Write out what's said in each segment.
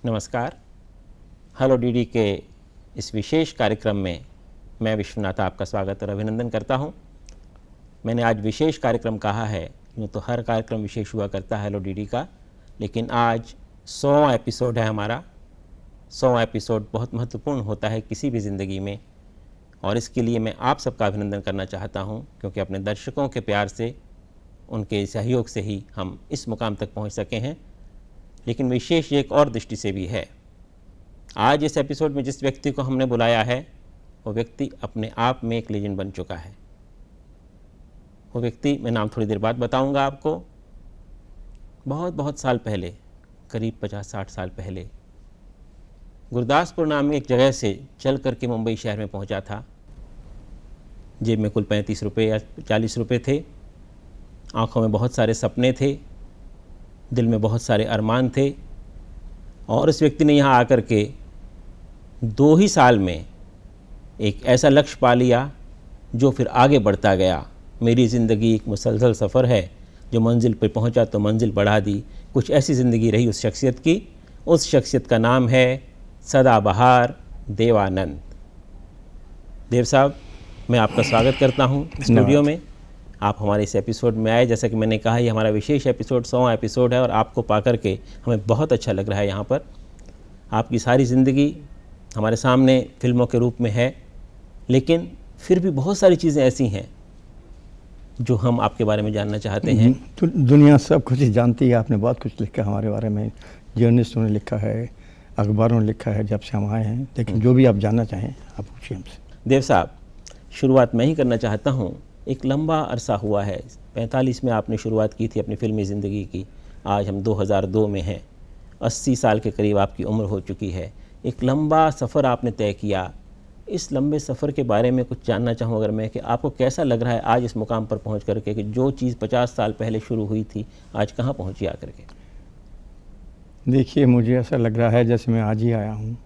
नमस्कार। Hello DD के इस विशेष कार्यक्रम में मैं विश्वनाथ आपका स्वागत और अभिनंदन करता हूं। मैंने आज विशेष कार्यक्रम कहा है, यूँ तो हर कार्यक्रम विशेष हुआ करता है हेलो डीडी का, लेकिन आज 100वां एपिसोड है हमारा। 100वां एपिसोड बहुत महत्वपूर्ण होता है किसी भी ज़िंदगी में, और इसके लिए मैं आप सबका अभिनंदन करना चाहता हूं, क्योंकि अपने दर्शकों के प्यार से, उनके सहयोग से ही हम इस मुकाम तक पहुंच सके हैं। लेकिन विशेष एक और दृष्टि से भी है। आज इस एपिसोड में जिस व्यक्ति को हमने बुलाया है, वो व्यक्ति अपने आप में एक लेजेंड बन चुका है। वो व्यक्ति, मैं नाम थोड़ी देर बाद बताऊंगा आपको। बहुत बहुत साल पहले, करीब 50-60 साल पहले, गुरदासपुर नाम की एक जगह से चल करके मुंबई शहर में पहुंचा था। जेब में कुल 35 रुपये या 40 रुपये थे। आँखों में बहुत सारे सपने थे, दिल में बहुत सारे अरमान थे, और उस व्यक्ति ने यहाँ आकर के 2 ही साल में एक ऐसा लक्ष्य पा लिया जो फिर आगे बढ़ता गया। मेरी ज़िंदगी एक मुसलसल सफ़र है, जो मंजिल पर पहुँचा तो मंजिल बढ़ा दी। कुछ ऐसी ज़िंदगी रही उस शख्सियत की। उस शख्सियत का नाम है सदाबहार देवानंद। देव साहब, मैं आपका स्वागत करता हूँ स्टूडियो में। आप हमारे इस एपिसोड में आए। जैसा कि मैंने कहा, ये हमारा विशेष एपिसोड 100वां एपिसोड है, और आपको पाकर के हमें बहुत अच्छा लग रहा है। यहाँ पर आपकी सारी ज़िंदगी हमारे सामने फिल्मों के रूप में है, लेकिन फिर भी बहुत सारी चीज़ें ऐसी हैं जो हम आपके बारे में जानना चाहते हैं। तो दुनिया सब कुछ जानती है। आपने बहुत कुछ लिखा है हमारे बारे में, जर्नलिस्टों ने लिखा है, अखबारों ने लिखा है जब से हम आए हैं। लेकिन जो भी आप जानना चाहें आप पूछिए हमसे। देव साहब, शुरुआत मैं ही करना चाहता हूँ। एक लंबा अरसा हुआ है, 45 में आपने शुरुआत की थी अपनी फिल्मी ज़िंदगी की। आज हम 2002 में हैं। 80 साल के करीब आपकी उम्र हो चुकी है। एक लंबा सफ़र आपने तय किया। इस लंबे सफ़र के बारे में कुछ जानना चाहूँ अगर मैं, कि आपको कैसा लग रहा है आज इस मुकाम पर पहुँच करके, कि जो चीज़ 50 साल पहले शुरू हुई थी आज कहाँ पहुँची आकर के? देखिए, मुझे ऐसा लग रहा है जैसे मैं आज ही आया हूँ।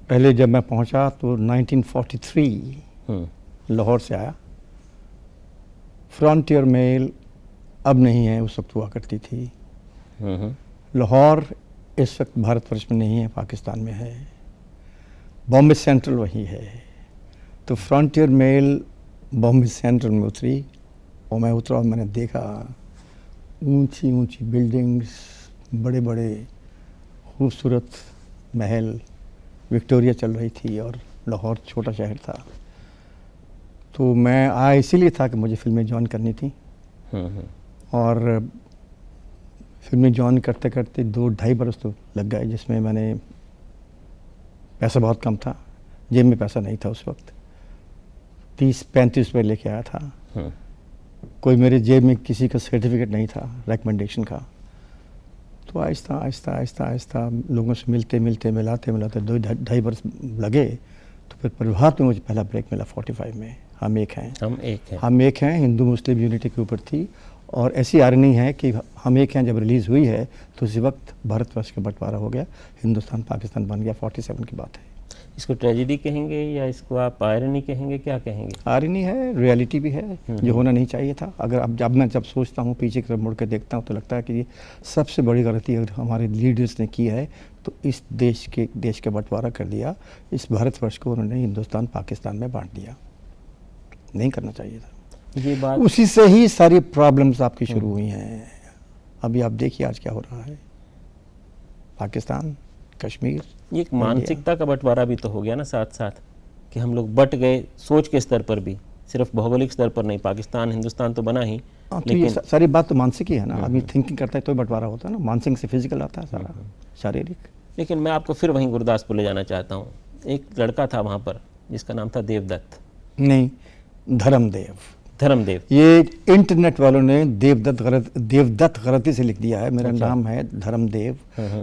पहले जब मैं पहुँचा तो 1943 लाहौर से आया। फ्रंटियर मेल अब नहीं है, उस वक्त हुआ करती थी। लाहौर इस वक्त भारतवर्ष में नहीं है, पाकिस्तान में है। बॉम्बे सेंट्रल वही है। तो फ्रंटियर मेल बॉम्बे सेंट्रल में उतरी, और मैं उतरा और मैंने देखा ऊंची ऊंची बिल्डिंग्स, बड़े बड़े खूबसूरत महल, विक्टोरिया चल रही थी, और लाहौर छोटा शहर था। तो मैं आया इसीलिए था कि मुझे फिल्में ज्वाइन करनी थी। और फिल्में ज्वाइन करते करते 2-2.5 बरस तो लग गए, जिसमें मैंने, पैसा बहुत कम था, जेब में पैसा नहीं था उस वक्त। 30-35 रुपये लेके आया था। कोई मेरे जेब में किसी का सर्टिफिकेट नहीं था रिकमेंडेशन का। तो आहिस्ता आहिस्ता आहिस्ता आहिस्ता लोगों से मिलते मिलते मिलाते मिलाते 2-2.5 बरस लगे। तो फिर प्रभात में मुझे पहला ब्रेक मिला 45 में। हम एक हैं हिंदू मुस्लिम यूनिटी के ऊपर थी। और ऐसी आयरनी है कि हम एक हैं जब रिलीज़ हुई है तो उसी वक्त भारतवर्ष का बंटवारा हो गया, हिंदुस्तान पाकिस्तान बन गया। 47 की बात है। इसको ट्रेजेडी कहेंगे या इसको आप आयरनी कहेंगे, क्या कहेंगे? आयरनी है, रियलिटी भी है, जो होना नहीं चाहिए था। अगर अब जब मैं सोचता हूँ, पीछे की तरफ मुड़ के देखता हूँ, तो लगता है कि ये सबसे बड़ी गलती अगर हमारे लीडर्स ने की है तो इस देश का बंटवारा कर दिया। इस भारतवर्ष को उन्होंने हिंदुस्तान पाकिस्तान में बांट दिया। नहीं करना चाहिए था। ये बात, उसी से ही सारी प्रॉब्लम्स आपकी शुरू हुई हैं। अभी आप देखिए आज क्या हो रहा है, पाकिस्तान, कश्मीर। ये एक मानसिकता का बंटवारा भी तो हो गया ना साथ साथ, कि हम लोग बट गए सोच के स्तर पर भी, सिर्फ भौगोलिक स्तर पर नहीं। पाकिस्तान हिंदुस्तान तो बना ही, तो ये सारी बात तो मानसिक ही है ना। आदमी थिंकिंग करता है तो बंटवारा होता है ना। मानसिक से फिजिकल आता है सारा, शारीरिक। लेकिन मैं आपको फिर वहीं गुरदासपुर ले जाना चाहता हूँ। एक लड़का था वहाँ पर जिसका नाम था देवदत्त। नहीं, धर्मदेव। धर्मदेव। ये इंटरनेट वालों ने देवदत्त गलती से लिख दिया है। मेरा नाम है धर्मदेव।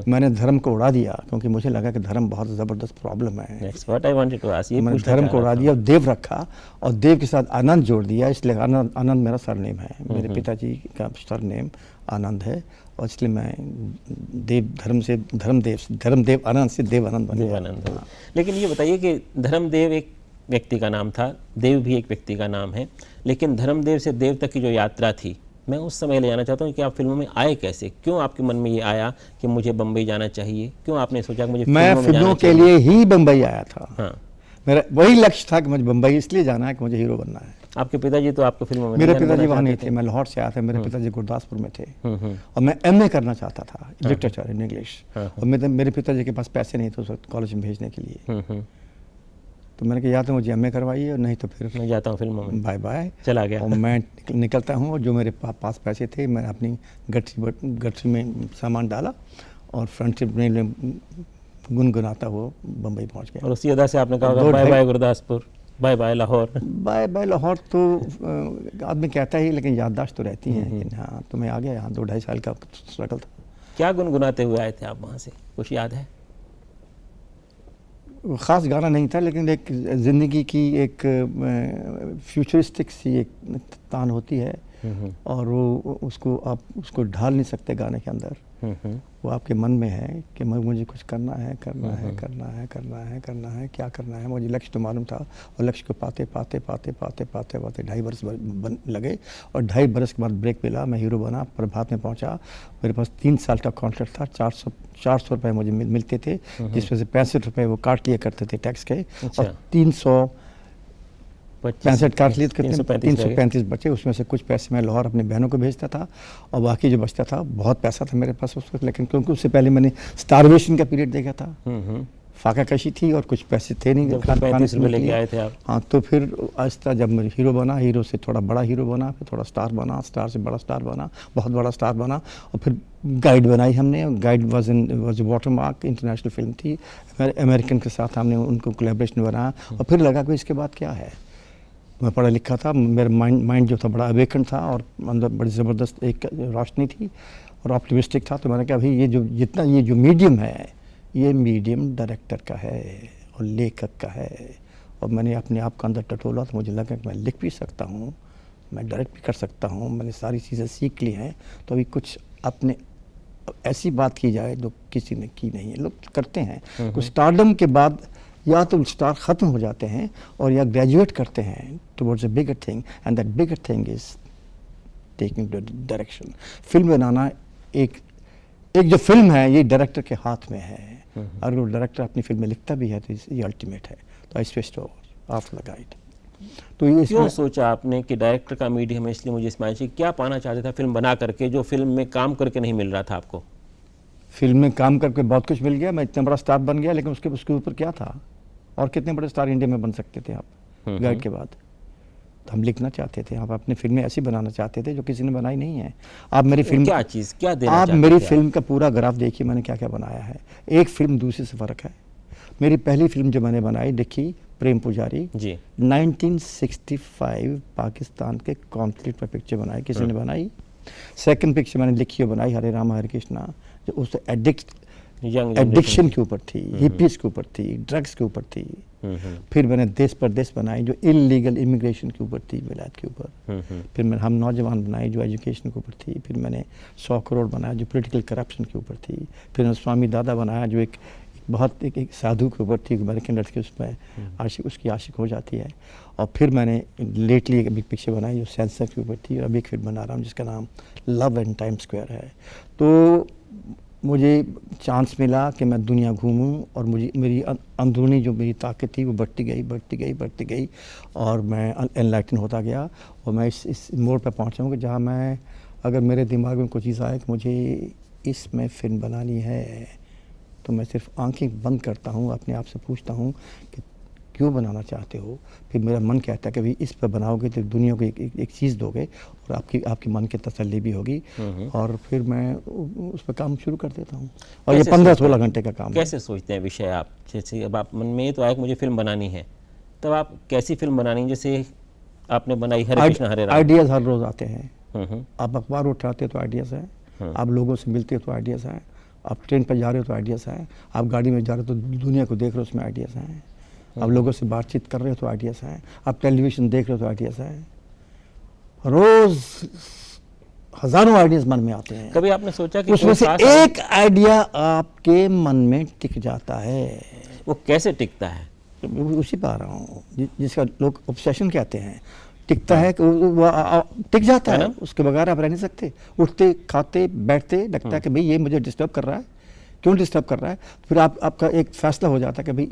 मैंने धर्म को उड़ा दिया क्योंकि मुझे लगा कि धर्म बहुत ज़बरदस्त प्रॉब्लम है। That's what I wanted to ask. ये मैंने पूछना धर्म चाह को रहा उड़ा था। दिया और देव रखा और देव के साथ आनंद जोड़ दिया, इसलिए आनंद मेरा सरनेम है। मेरे पिताजी का सरनेम आनंद है और इसलिए मैं धर्मदेव आनंद से देव आनंद बन गया। देवानंद हो। लेकिन ये बताइए कि धर्मदेव एक व्यक्ति का नाम था, देव भी एक व्यक्ति का नाम है, लेकिन धर्मदेव से देव तक की जो यात्रा थी, मैं उस समय ले जाना चाहता हूँ कि आप फिल्मों में आए कैसे? क्यों आपके मन में ये आया कि मुझे बम्बई जाना चाहिए? क्यों आपने सोचा कि मुझे मैं फिल्मों में जाना फिल्मों के चाहिए? लिए ही बम्बई आया था। हाँ। मेरा वही लक्ष्य था कि मुझे बम्बई इसलिए जाना है कि मुझे हीरो बनना है। आपके पिताजी तो आपको फिल्मों में मेरे नहीं पिताजी जाना वहाँ नहीं चाहते थे, मैं लाहौर से आया था। मेरे पिताजी गुरदासपुर में थे हम्म। और मैं एमए करना चाहता था, लिटरेचर इन इंग्लिश। हाँ, और मेरे पिताजी के पास पैसे नहीं थे उस वक्त कॉलेज में भेजने के लिए। तो मैंने कहा या तो मुझे एमए करवाइए और नहीं तो फिर मैं जाता हूँ फिल्मों में। Bye bye. चला गया। और मैं निकलता हूँ और जो मेरे पास पैसे थे मैंने अपनी गठरी में सामान डाला और फ्रंटशिप में गुनगुनाता हुआ बम्बई पहुँच गया। और उसी अदा से आपने कहा दो होगा बाय ढाई- bye Gurdaspur, bye bye Lahore. Bye bye Lahore तो आदमी कहता ही, लेकिन याददाश्त तो रहती है। लेकिन हाँ, तो मैं आ गया यहाँ। 2-2.5 साल का स्ट्रगल था। क्या गुनगुनाते हुए आए थे आप वहाँ से, कुछ याद है? ख़ास गाना नहीं था, लेकिन एक ज़िंदगी की एक फ्यूचरिस्टिक सी एक तान होती है और वो उसको ढाल नहीं सकते गाने के अंदर। वो आपके मन में है कि मुझे कुछ करना है, क्या करना है। मुझे लक्ष्य तो मालूम था और लक्ष्य को पाते 2.5 बरस लगे और 2.5 बरस के बाद ब्रेक मिला। मैं हीरो बना, प्रभात में पहुंचा। मेरे पास 3 साल का कॉन्ट्रैक्ट था। 400 रुपये मुझे मिलते थे, जिसमें से 65 रुपये वो काट लिया करते थे टैक्स के। और 365 काट लिए, 335 बचे। उसमें से कुछ पैसे मैं लाहौर अपनी बहनों को भेजता था और बाकी जो बचता था, बहुत पैसा था मेरे पास उस वक्त, लेकिन क्योंकि उससे पहले मैंने स्टारवेशन का पीरियड देखा था। फाका कशी थी और कुछ पैसे थे नहीं। 35 रुपये लेके आए थे आप। हाँ, तो फिर आहिस्ता जब मैं हीरो बना, हीरो से थोड़ा बड़ा हीरो बना, फिर थोड़ा स्टार बना, स्टार से बड़ा स्टार बना, बहुत बड़ा स्टार बना और फिर गाइड बनाई हमने। Guide was watermark, international film थी। अमेरिकन के साथ हमने उनको कोलैबोरेशन बनाया और फिर लगा कि इसके बाद क्या है। मैं पढ़ा लिखा था, मेरा माइंड जो था बड़ा अवेकन था और अंदर बड़ी ज़बरदस्त एक रोशनी थी और ऑप्टिमिस्टिक था। तो मैंने कहा भाई ये जो मीडियम है, ये मीडियम डायरेक्टर का है और लेखक का है। और मैंने अपने आप का अंदर टटोला तो मुझे लगा कि मैं लिख भी सकता हूँ, मैं डायरेक्ट भी कर सकता हूँ। मैंने सारी चीज़ें सीख ली हैं। तो अभी कुछ अपने ऐसी बात की जाए जो किसी ने की नहीं है। लोग करते हैं कुछ स्टारडम के बाद, या तो स्टार ख़त्म हो जाते हैं और या ग्रेजुएट करते हैं towards a bigger thing, and that bigger thing is taking the direction. Film बनाना एक जो फिल्म है, ये डायरेक्टर के हाथ में है। अगर वो डायरेक्टर अपनी फिल्म में लिखता भी है तो ये अल्टीमेट है। तो I switched over after the guide. तो ये क्यों सोचा आपने कि डायरेक्टर का मीडियम है, इसलिए मुझे इसमें चाहिए? क्या पाना चाहते था फिल्म बना करके जो फिल्म में काम करके नहीं मिल रहा था आपको? फिल्म में काम करके बहुत कुछ मिल गया, मैं इतना बड़ा स्टार बन गया, लेकिन उसके ऊपर क्या था? और कितने बड़े स्टार इंडिया में बन सकते थे आप गाइड के बाद? तो हम लिखना चाहते थे, आप अपनी फिल्में ऐसी बनाना चाहते थे जो किसी ने बनाई नहीं है। आप मेरी फिल्म क्या चीज़, क्या देना आप चाहते मेरी थे फिल्म का पूरा ग्राफ देखिए, मैंने क्या क्या बनाया है। एक फिल्म दूसरे से फ़र्क है। मेरी पहली फिल्म जो मैंने बनाई, देखी, प्रेम पुजारी जी। 1965 पाकिस्तान के कॉन्फ्लिक्ट पर पिक्चर बनाई, किसी ने बनाई। सेकंड पिक्चर मैंने लिखी और बनाई, हरे राम हरे कृष्णा, जो उस एडिक्शन के ऊपर थी, हिपीज के ऊपर थी, ड्रग्स के ऊपर थी। फिर मैंने देश परदेश बनाई जो इलीगल इमिग्रेशन के ऊपर थी, विलायत के ऊपर। फिर मैंने हम नौजवान बनाई जो एजुकेशन के ऊपर थी। फिर मैंने 100 करोड़ बनाया जो पॉलिटिकल करप्शन के ऊपर थी। फिर मैंने स्वामी दादा बनाया जो एक साधु के ऊपर थी, अमेरिकन लड़की उसमें उसकी आशिक हो जाती है। और फिर मैंने लेटली एक पिक्चर बनाई जो सेंसर के ऊपर थी, और अभी एक फिल्म बना रहा हूँ जिसका नाम लव एंड टाइम स्क्वायर है। तो मुझे चांस मिला कि मैं दुनिया घूमूं और मेरी अंदरूनी जो मेरी ताकत थी वो बढ़ती गई और मैं एनलाइटन होता गया। और मैं इस मोड़ पर पहुंचा हूँ कि जहाँ मैं, अगर मेरे दिमाग में कोई चीज़ आए कि मुझे इसमें फिल्म बनानी है, तो मैं सिर्फ आंखें बंद करता हूँ, अपने आप से पूछता हूँ कि क्यों बनाना चाहते हो। फिर मेरा मन कहता है कि भाई इस पर बनाओगे तो दुनिया को एक चीज़ दोगे और आपकी मन की तसल्ली भी होगी। और फिर मैं उस पर काम शुरू कर देता हूँ। और ये 15-16 घंटे का काम है। कैसे सोचते हैं विषय आप? जैसे अब आप मन में तो आया कि मुझे फिल्म बनानी है, तब आप कैसी फिल्म बनानी, जैसे आपने बनाई हरे कृष्ण हरे राम। आइडियाज़ हर रोज़ आते हैं। हम्म। आप अखबार उठाते हो तो आइडियाज़ हैं, आप लोगों से मिलते हो तो आइडियाज़ हैं, आप ट्रेन पर जा रहे हो तो आइडियाज़ हैं, आप गाड़ी में जा रहे हो तो दुनिया को देख रहे हो उसमें आइडियाज़ हैं, आप लोगों से बातचीत कर रहे हो तो आइडियाज़ हैं, आप टेलीविज़न देख रहे हो तो आइडियाज़ हैं। रोज़ हज़ारों आइडियाज़ मन में आते हैं। कभी आपने सोचा कि उसमें कोई से खास एक आइडिया आपके मन में टिक जाता है। वो कैसे टिकता है? उसी पर आ रहा हूँ, जिसका लोग ऑब्सेशन कहते हैं। टिकता है कि वो टिक जाता है, उसके बगैर आप रह नहीं सकते। उठते खाते बैठते लगता है कि भाई ये मुझे डिस्टर्ब कर रहा है, क्यों डिस्टर्ब कर रहा है। फिर आपका एक फैसला हो जाता है कि भाई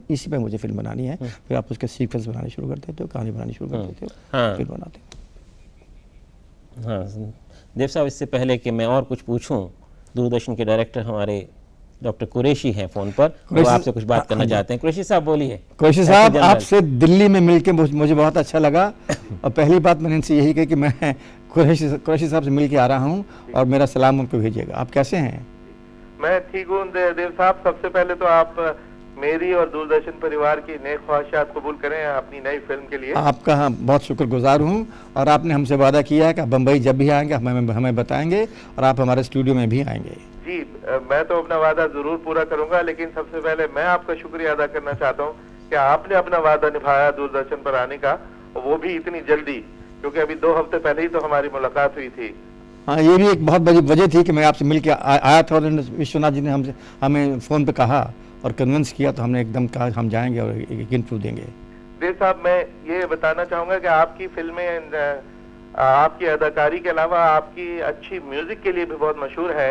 इसी पे मुझे फिल्म बनानी है। फिर आप उसके सीक्वेंस बनाने शुरू कर देते हो, कहानी बनानी शुरू कर देते हो, फिल्म बनाते हो। हाँ देव साहब, इससे पहले कि मैं और कुछ पूछूं, दूरदर्शन के डायरेक्टर हमारे डॉक्टर कुरैशी हैं फ़ोन पर, वो आपसे कुछ बात करना चाहते हैं। कुरैशी साहब बोलिए। कुरैशी साहब, आपसे दिल्ली में मिलके मुझे बहुत अच्छा लगा और पहली बात मैंने इनसे यही कही कि मैं कुरैशी साहब से मिल के आ रहा हूँ और मेरा सलाम उनको भेजिएगा। आप कैसे हैं? मैं ठीक हूँ देव साहब। सबसे पहले तो आप मेरी और दूरदर्शन परिवार की नेक ख्वाहिशात कबूल करें अपनी नई फिल्म के लिए। आपका बहुत शुक्रगुजार हूँ और आपने हमसे वादा किया है कि बम्बई जब भी आएंगे हमें बताएंगे और आप हमारे स्टूडियो में भी आएंगे। जी, मैं तो अपना वादा जरूर पूरा करूंगा, लेकिन सबसे पहले मैं आपका शुक्रिया अदा करना चाहता हूँ कि आपने अपना वादा निभाया दूरदर्शन पर आने का, और वो भी इतनी जल्दी, क्योंकि अभी 2 हफ्ते पहले ही तो हमारी मुलाकात हुई थी। हाँ, ये भी एक बहुत बड़ी वजह थी कि मैं आपसे मिल के आया था और विश्वनाथ जी ने हमें फ़ोन पे कहा और कन्विंस किया, तो हमने एकदम कहा हम जाएंगे और एक इंटरव्यू देंगे। देव साहब, मैं ये बताना चाहूँगा कि आपकी फिल्में आपकी अदाकारी के अलावा आपकी अच्छी म्यूजिक के लिए भी बहुत मशहूर है।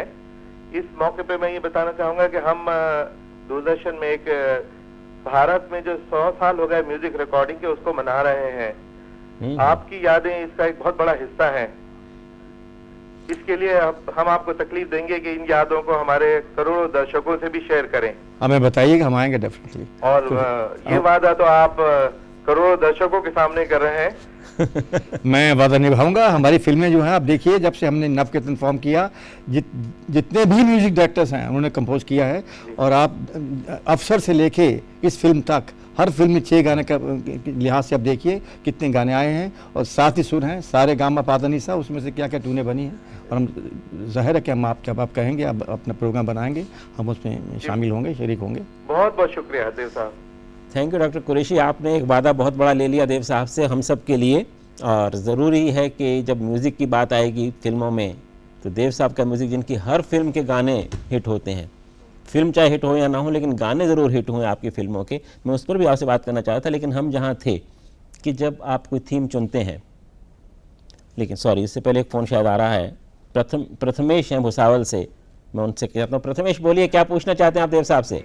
इस मौके पे मैं ये बताना चाहूँगा कि हम दूरदर्शन में एक भारत में जो 100 साल हो गए म्यूजिक रिकॉर्डिंग के, उसको मना रहे हैं। आपकी यादें इसका एक बहुत बड़ा हिस्सा हैं। इसके लिए हम आपको तकलीफ देंगे कि इन यादों को हमारे करोड़ों दर्शकों से भी शेयर करें। हमें बताइएगा, हम आएंगे डेफिनेटली। और ये वादा तो आप करोड़ों दर्शकों के सामने कर रहे हैं। मैं वादा निभाऊंगा। हमारी फिल्में जो हैं, आप देखिए, जब से हमने नवकीर्तन फॉर्म किया, जितने भी म्यूजिक डायरेक्टर्स हैं उन्होंने कंपोज किया है। और आप अफसर से लेके इस फिल्म तक हर फिल्म में 6 गाने का लिहाज से आप देखिए कितने गाने आए हैं और 7 ही सुर हैं, सारे गामा पादानी सा, उसमें से क्या क्या टूने बनी हैं। और हम जाहिर है कि हम जब आप कहेंगे आप अपना प्रोग्राम बनाएंगे, हम उसमें शामिल होंगे, शरीक होंगे। बहुत बहुत शुक्रिया देव साहब। थैंक यू डॉक्टर कुरैशी, आपने एक वादा बहुत बड़ा ले लिया देव साहब से हम सब के लिए। और ज़रूरी है कि जब म्यूज़िक की बात आएगी फिल्मों में, तो देव साहब का म्यूज़िक, जिनकी हर फिल्म के गाने हिट होते हैं, फिल्म चाहे हिट हो या ना हो, लेकिन गाने ज़रूर हिट हुए आपकी फिल्मों के। मैं उस पर भी आपसे बात करना चाहता था, लेकिन हम जहाँ थे कि जब आप कोई थीम चुनते हैं, लेकिन सॉरी, इससे पहले एक फ़ोन शायद आ रहा है। प्रथमेश हैं भुसावल से, मैं उनसे कहता हूँ। प्रथमेश बोलिए, क्या पूछना चाहते हैं आप देव साहब से?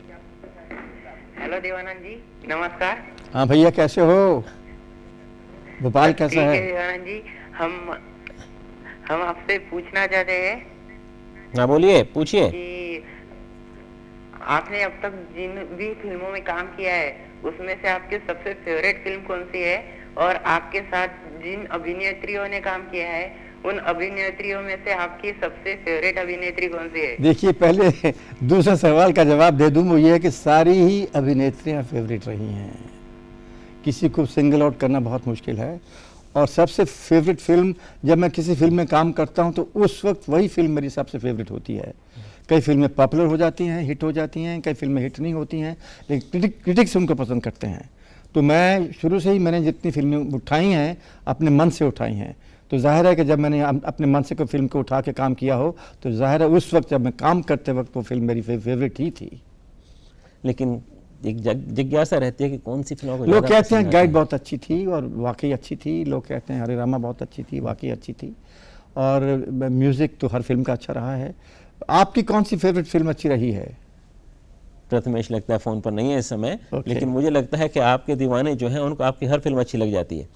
हेलो देवानंद जी, नमस्कार। हाँ भैया, कैसे हो? भोपाल कैसा है? देवानंद जी, हम आपसे पूछना चाहते हैं। हाँ बोलिए, पूछिए। कि आपने अब तक जिन भी फिल्मों में काम किया है, उसमें से आपकी सबसे फेवरेट फिल्म कौन सी है? और आपके साथ जिन अभिनेत्रियों ने काम किया है, उन अभिनेत्रियों में से आपकी सबसे फेवरेट अभिनेत्री कौन सी है? देखिए, पहले दूसरे सवाल का जवाब दे दूं, वो ये है कि सारी ही अभिनेत्रियां फेवरेट रही हैं, किसी को सिंगल आउट करना बहुत मुश्किल है। और सबसे फेवरेट फिल्म, जब मैं किसी फिल्म में काम करता हूं तो उस वक्त वही फिल्म मेरी सबसे फेवरेट होती है। कई फिल्में पॉपुलर हो जाती हैं, हिट हो जाती हैं, कई फिल्में हिट नहीं होती हैं, लेकिन क्रिटिक्स उनको पसंद करते हैं। तो मैं शुरू से ही, मैंने जितनी फिल्में उठाई हैं अपने मन से उठाई हैं। तो जाहिर है कि जब मैंने अपने मन से कोई फिल्म को उठा के काम किया हो, तो जाहिर है उस वक्त जब मैं काम करते वक्त वो फिल्म मेरी फेवरेट ही थी। लेकिन एक जिज्ञासा रहती है कि कौन सी फिल्मों को लोग कहते हैं गाइड बहुत अच्छी थी और वाकई अच्छी थी, लोग कहते हैं हरे रामा बहुत अच्छी थी, वाकई अच्छी थी, और म्यूज़िक तो हर फिल्म का अच्छा रहा है। आपकी कौन सी फेवरेट फिल्म अच्छी रही है? प्रथमेश लगता है फ़ोन पर नहीं है इस समय, लेकिन मुझे लगता है कि आपके दीवाने जो हैं उनको आपकी हर फिल्म अच्छी लग जाती है।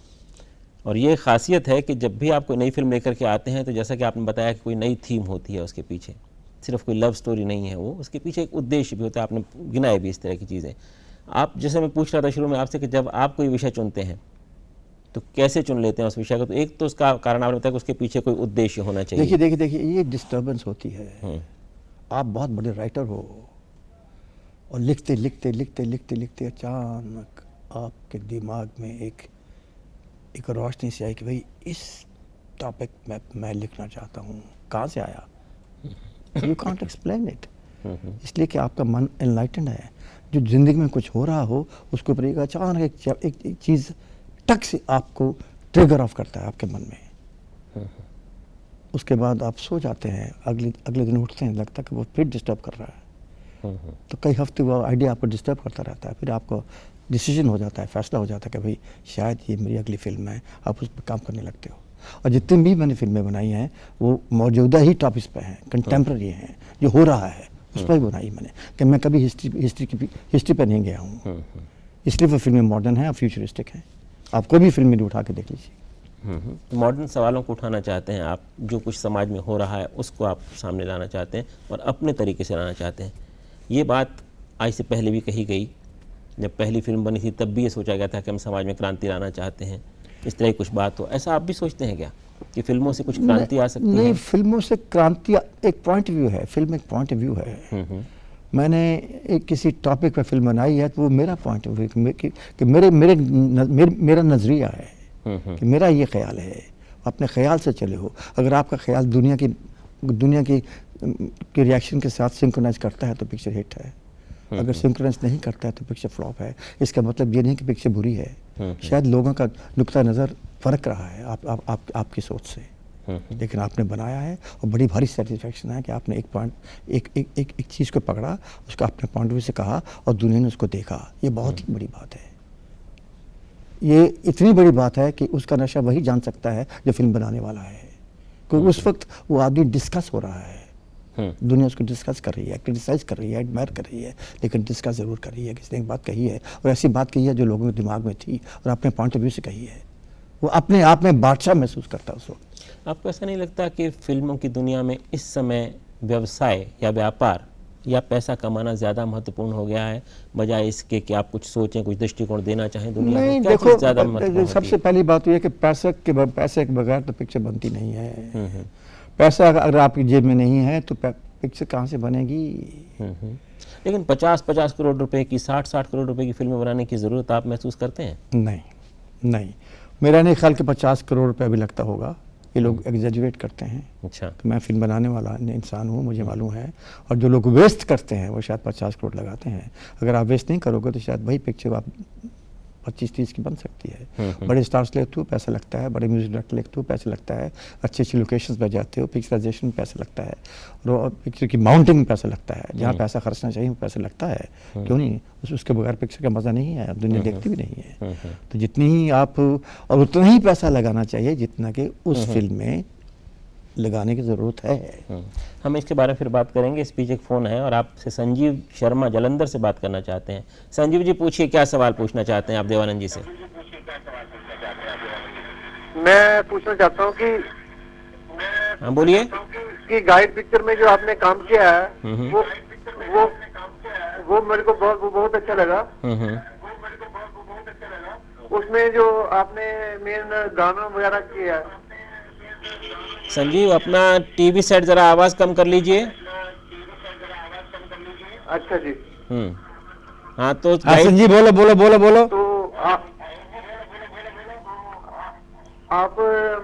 और ये खासियत है कि जब भी आप कोई नई फिल्म लेकर के आते हैं, तो जैसा कि आपने बताया कि कोई नई थीम होती है उसके पीछे, सिर्फ कोई लव स्टोरी नहीं है वो, उसके पीछे एक उद्देश्य भी होता है। आपने गिनाए भी इस तरह की चीज़ें। आप, जैसे मैं पूछ रहा था शुरू में आपसे कि जब आप कोई विषय चुनते हैं तो कैसे चुन लेते हैं उस विषय को? तो एक तो उसका कारण आपने बताया कि उसके पीछे कोई उद्देश्य होना चाहिए। देखिए, ये डिस्टर्बेंस होती है। आप बहुत बड़े राइटर हो और लिखते लिखते लिखते लिखते लिखते अचानक आपके दिमाग में एक एक रोशनी से आई कि भाई इस टॉपिक में मैं लिखना चाहता हूँ। कहाँ से आया? You can't explain it. इसलिए कि आपका मन एनलाइटेंड है। जो ज़िंदगी में कुछ हो रहा हो उसके ऊपर एक अचानक एक चीज़ टक से आपको ट्रिगर ऑफ करता है आपके मन में। उसके बाद आप सो जाते हैं, अगले दिन उठते हैं, लगता है कि वो फिर डिस्टर्ब कर रहा है। तो कई हफ्ते वो आइडिया आपको डिस्टर्ब करता रहता है। फिर आपको डिसीजन हो जाता है, फैसला हो जाता है कि भाई शायद ये मेरी अगली फिल्म है। आप उस पर काम करने लगते हो। और जितनी भी मैंने फिल्में बनाई हैं वो मौजूदा ही टॉपिक्स पे हैं, कंटेम्प्रेरी हैं, जो हो रहा है उस पर ही बनाई मैंने। कि मैं कभी हिस्ट्री पर नहीं गया हूँ, इसलिए वो फिल्में मॉडर्न हैं और फ्यूचरिस्टिक हैं। आप कोई भी फिल्म मेरी उठा के देख लीजिए। मॉडर्न सवालों को उठाना चाहते हैं आप, जो कुछ समाज में हो रहा है उसको आप सामने लाना चाहते हैं और अपने तरीके से लाना चाहते हैं। ये बात आज से पहले भी कही गई। जब पहली फिल्म बनी थी तब भी ये सोचा गया था कि हम समाज में क्रांति लाना चाहते हैं, इस तरह की कुछ बात हो। ऐसा आप भी सोचते हैं क्या कि फिल्मों से कुछ क्रांति आ सकती है? नहीं, फिल्मों से क्रांति एक पॉइंट व्यू है, फिल्म एक पॉइंट व्यू है। मैंने एक किसी टॉपिक पर फिल्म बनाई है तो वो मेरा पॉइंट ऑफ व्यू कि मेरा नज़रिया है, कि मेरा ये ख्याल है। अपने ख्याल से चले हो। अगर आपका ख्याल दुनिया की रिएक्शन के साथ सिंक्रोनाइज करता है तो पिक्चर हिट है। अगर सिंक्रोनाइज नहीं करता है तो पिक्चर फ्लॉप है। इसका मतलब ये नहीं कि पिक्चर बुरी है। शायद लोगों का नुक्ता नज़र फ़र्क रहा है आपकी सोच से, लेकिन आपने बनाया है और बड़ी भारी सेटिस्फेक्शन है कि आपने एक चीज़ को पकड़ा, उसका अपने पॉइंट ऑफ व्यू से कहा और दुनिया ने उसको देखा। ये बहुत ही बड़ी बात है। ये इतनी बड़ी बात है कि उसका नशा वही जान सकता है जो फिल्म बनाने वाला है, क्योंकि उस वक्त वो आदमी डिस्कस हो रहा है। दुनिया उसको डिस्कस कर रही है, क्रिटिसाइज कर रही है, एडमायर कर रही है, लेकिन डिस्कस ज़रूर कर रही है। किसी ने एक बात कही है और ऐसी बात कही है जो लोगों के दिमाग में थी और अपने पॉइंट ऑफ व्यू से कही है। वो अपने आप में बादशाह महसूस करता है उस वक्त। आपको ऐसा नहीं लगता कि फिल्मों की दुनिया में इस समय व्यवसाय या व्यापार या पैसा कमाना ज़्यादा महत्वपूर्ण हो गया है, बजाय इसके कि आप कुछ सोचें, कुछ दृष्टिकोण देना चाहें दुनिया नहीं, में? क्या देखो, चीज़ ज़्यादा महत्वपूर्ण सबसे पहली बात तो ये कि पैसे के बगैर तो पिक्चर बनती नहीं है। पैसा अगर आपकी जेब में नहीं है तो पिक्चर कहाँ से बनेगी? लेकिन 50-50 करोड़ रुपए की, 60-60 करोड़ रुपए की फिल्में बनाने की ज़रूरत आप महसूस करते हैं? नहीं, मेरा नहीं ख्याल कि 50 करोड़ रुपया भी लगता होगा। ये लोग एग्जेजुएट करते हैं। अच्छा। तो मैं फिल्म बनाने वाला इंसान हूँ, मुझे मालूम है। और जो लोग वेस्ट करते हैं वो शायद 50 करोड़ लगाते हैं। अगर आप वेस्ट नहीं करोगे तो शायद वही पिक्चर आप 25-30 की बन सकती है। बड़े स्टार्स लेते हो पैसा लगता है, बड़े म्यूजिक डायरेक्टर लेते हो पैसा लगता है, अच्छी लोकेशंस पर जाते हो, पिक्चराइजेशन में पैसा लगता है, और पिक्चर की माउंटिंग में पैसा लगता है। जहाँ पैसा खर्चना चाहिए वो पैसा लगता है। क्यों नहीं? उसके बगैर पिक्चर का मज़ा नहीं है, दुनिया देखती भी नहीं है। तो जितनी ही आप, और उतना ही पैसा लगाना चाहिए जितना कि उस फिल्म में लगाने की ज़रूरत है। हम इसके बारे में फिर बात करेंगे। इस बीच एक फ़ोन है और आपसे संजीव शर्मा जालंधर से बात करना चाहते हैं। संजीव जी पूछिए, क्या सवाल पूछना चाहते हैं आप देवानंद जी से? मैं पूछना चाहता हूँ कि हाँ बोलिए। कि गाइड पिक्चर में जो आपने काम किया है वो मेरे को बहुत अच्छा लगा। उसमें जो आपने मेन गाना वगैरह किया। संजीव, अपना टीवी सेट जरा आवाज कम कर लीजिए। अच्छा जी। हाँ तो संजीव बोलो। तो आप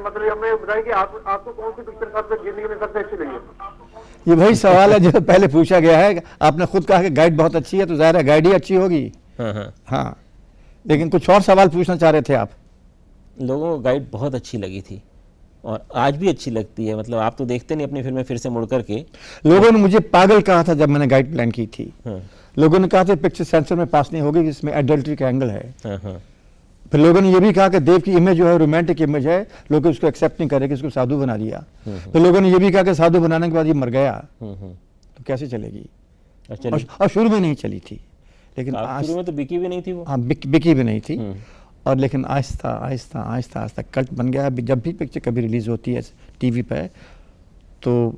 मतलब हमें बताइए कि आपको कौन सी पिक्चर सबसे जिंदगी में सबसे अच्छी लगी? ये वही सवाल है जो पहले पूछा गया है। आपने खुद कहा कि गाइड बहुत अच्छी है तो ज़ाहिर है गाइड ही अच्छी होगी। हाँ, लेकिन कुछ और सवाल पूछना चाह रहे थे आप। लोगों को गाइड बहुत अच्छी लगी थी और आज भी अच्छी लगती है। मतलब आप तो देखते नहीं अपनी फिल्में फिर से मुड़ करके। लोगों ने मुझे पागल कहा था जब मैंने गाइड प्लान की थी। लोगों ने कहा था पिक्चर सेंसर में पास नहीं होगी, इसमें एडल्ट्री का एंगल है। फिर लोगों ने ये भी कहा कि देव की इमेज जो है रोमांटिक इमेज है, लोग उसको एक्सेप्ट नहीं करे कि इसको साधु बना दिया। फिर लोगों ने ये भी कहा कि साधु बनाने के बाद ये मर गया, तो कैसे चलेगी? और शुरू में नहीं चली थी, लेकिन शुरू में तो बिकी भी नहीं थी वो। हाँ, बिकी भी नहीं थी। और लेकिन आहिस्ता कल्ट बन गया। अभी जब भी पिक्चर कभी रिलीज होती है टीवी पे तो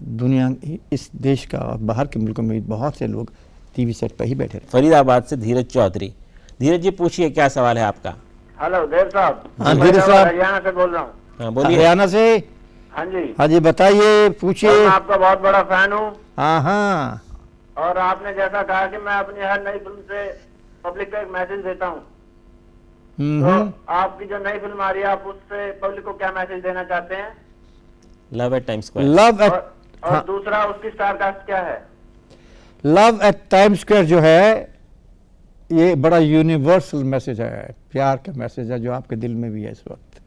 दुनिया, इस देश का और बाहर के मुल्कों में बहुत से लोग टीवी सेट पर ही बैठे रहे। फरीदाबाद से धीरज चौधरी। धीरज जी पूछिए, क्या सवाल है आपका? हेलो देव साहब। हाँ धीरज साहब, हरियाणा से बोल रहा हूँ। हाँ बोलिए। हरियाणा से? हाँ जी बताइए, पूछिए। मैं आपका बहुत बड़ा फैन हूँ। हाँ। और आपने जैसा कहा कि मैं अपनी हर नई फिल्म से पब्लिक को एक मैसेज देता हूँ, तो आपकी जो नई फिल्म आ रही है, आप उससे पब्लिक को क्या मैसेज देना चाहते हैं? Love at time square. Love at और दूसरा, उसकी स्टार कास्ट क्या है? लव एट टाइम स्क्वायर जो है ये बड़ा यूनिवर्सल मैसेज है, प्यार का मैसेज है जो आपके दिल में भी है इस वक्त।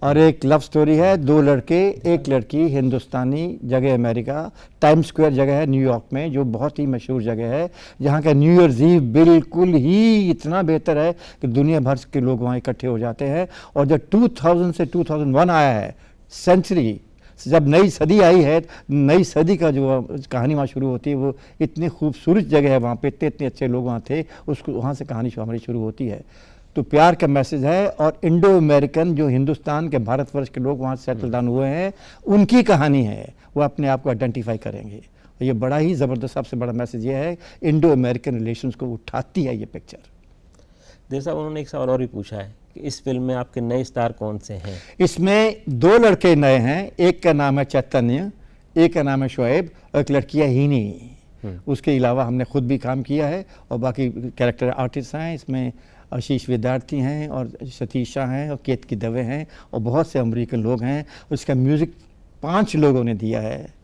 और एक लव स्टोरी है, दो लड़के एक लड़की, हिंदुस्तानी, जगह अमेरिका, टाइम स्क्वायर जगह है न्यूयॉर्क में, जो बहुत ही मशहूर जगह है, जहाँ का न्यू ईयर्स ईव बिल्कुल ही इतना बेहतर है कि दुनिया भर के लोग वहाँ इकट्ठे हो जाते हैं। और जब 2000 से 2001 आया है, सेंचुरी, जब नई सदी आई है, नई सदी का जो कहानी वहाँ शुरू होती है, वो इतनी खूबसूरत जगह है, वहाँ पे इतने इतने अच्छे लोग वहाँ थे, उसको वहाँ से कहानी हमारी शुरू होती है। तो प्यार का मैसेज है। और इंडो अमेरिकन जो हिंदुस्तान के, भारतवर्ष के लोग वहाँ सेटल डाउन हुए हैं, उनकी कहानी है, वो अपने आप को आइडेंटिफाई करेंगे। ये बड़ा ही ज़बरदस्त, सबसे बड़ा मैसेज ये है, इंडो अमेरिकन रिलेशंस को उठाती है ये पिक्चर। देव साहब, उन्होंने एक सवाल और भी पूछा है कि इस फिल्म में आपके नए स्टार कौन से हैं? इसमें दो लड़के नए हैं, एक का नाम है चैतन्य, एक का नाम है शोएब, और एक लड़की है हीनी। उसके अलावा हमने खुद भी काम किया है और बाकी कैरेक्टर आर्टिस्ट हैं। इसमें आशीष विद्यार्थी हैं और सतीशा हैं और केत की दवे हैं और बहुत से अमेरिकन लोग हैं। उसका म्यूज़िक 5 लोगों ने दिया है।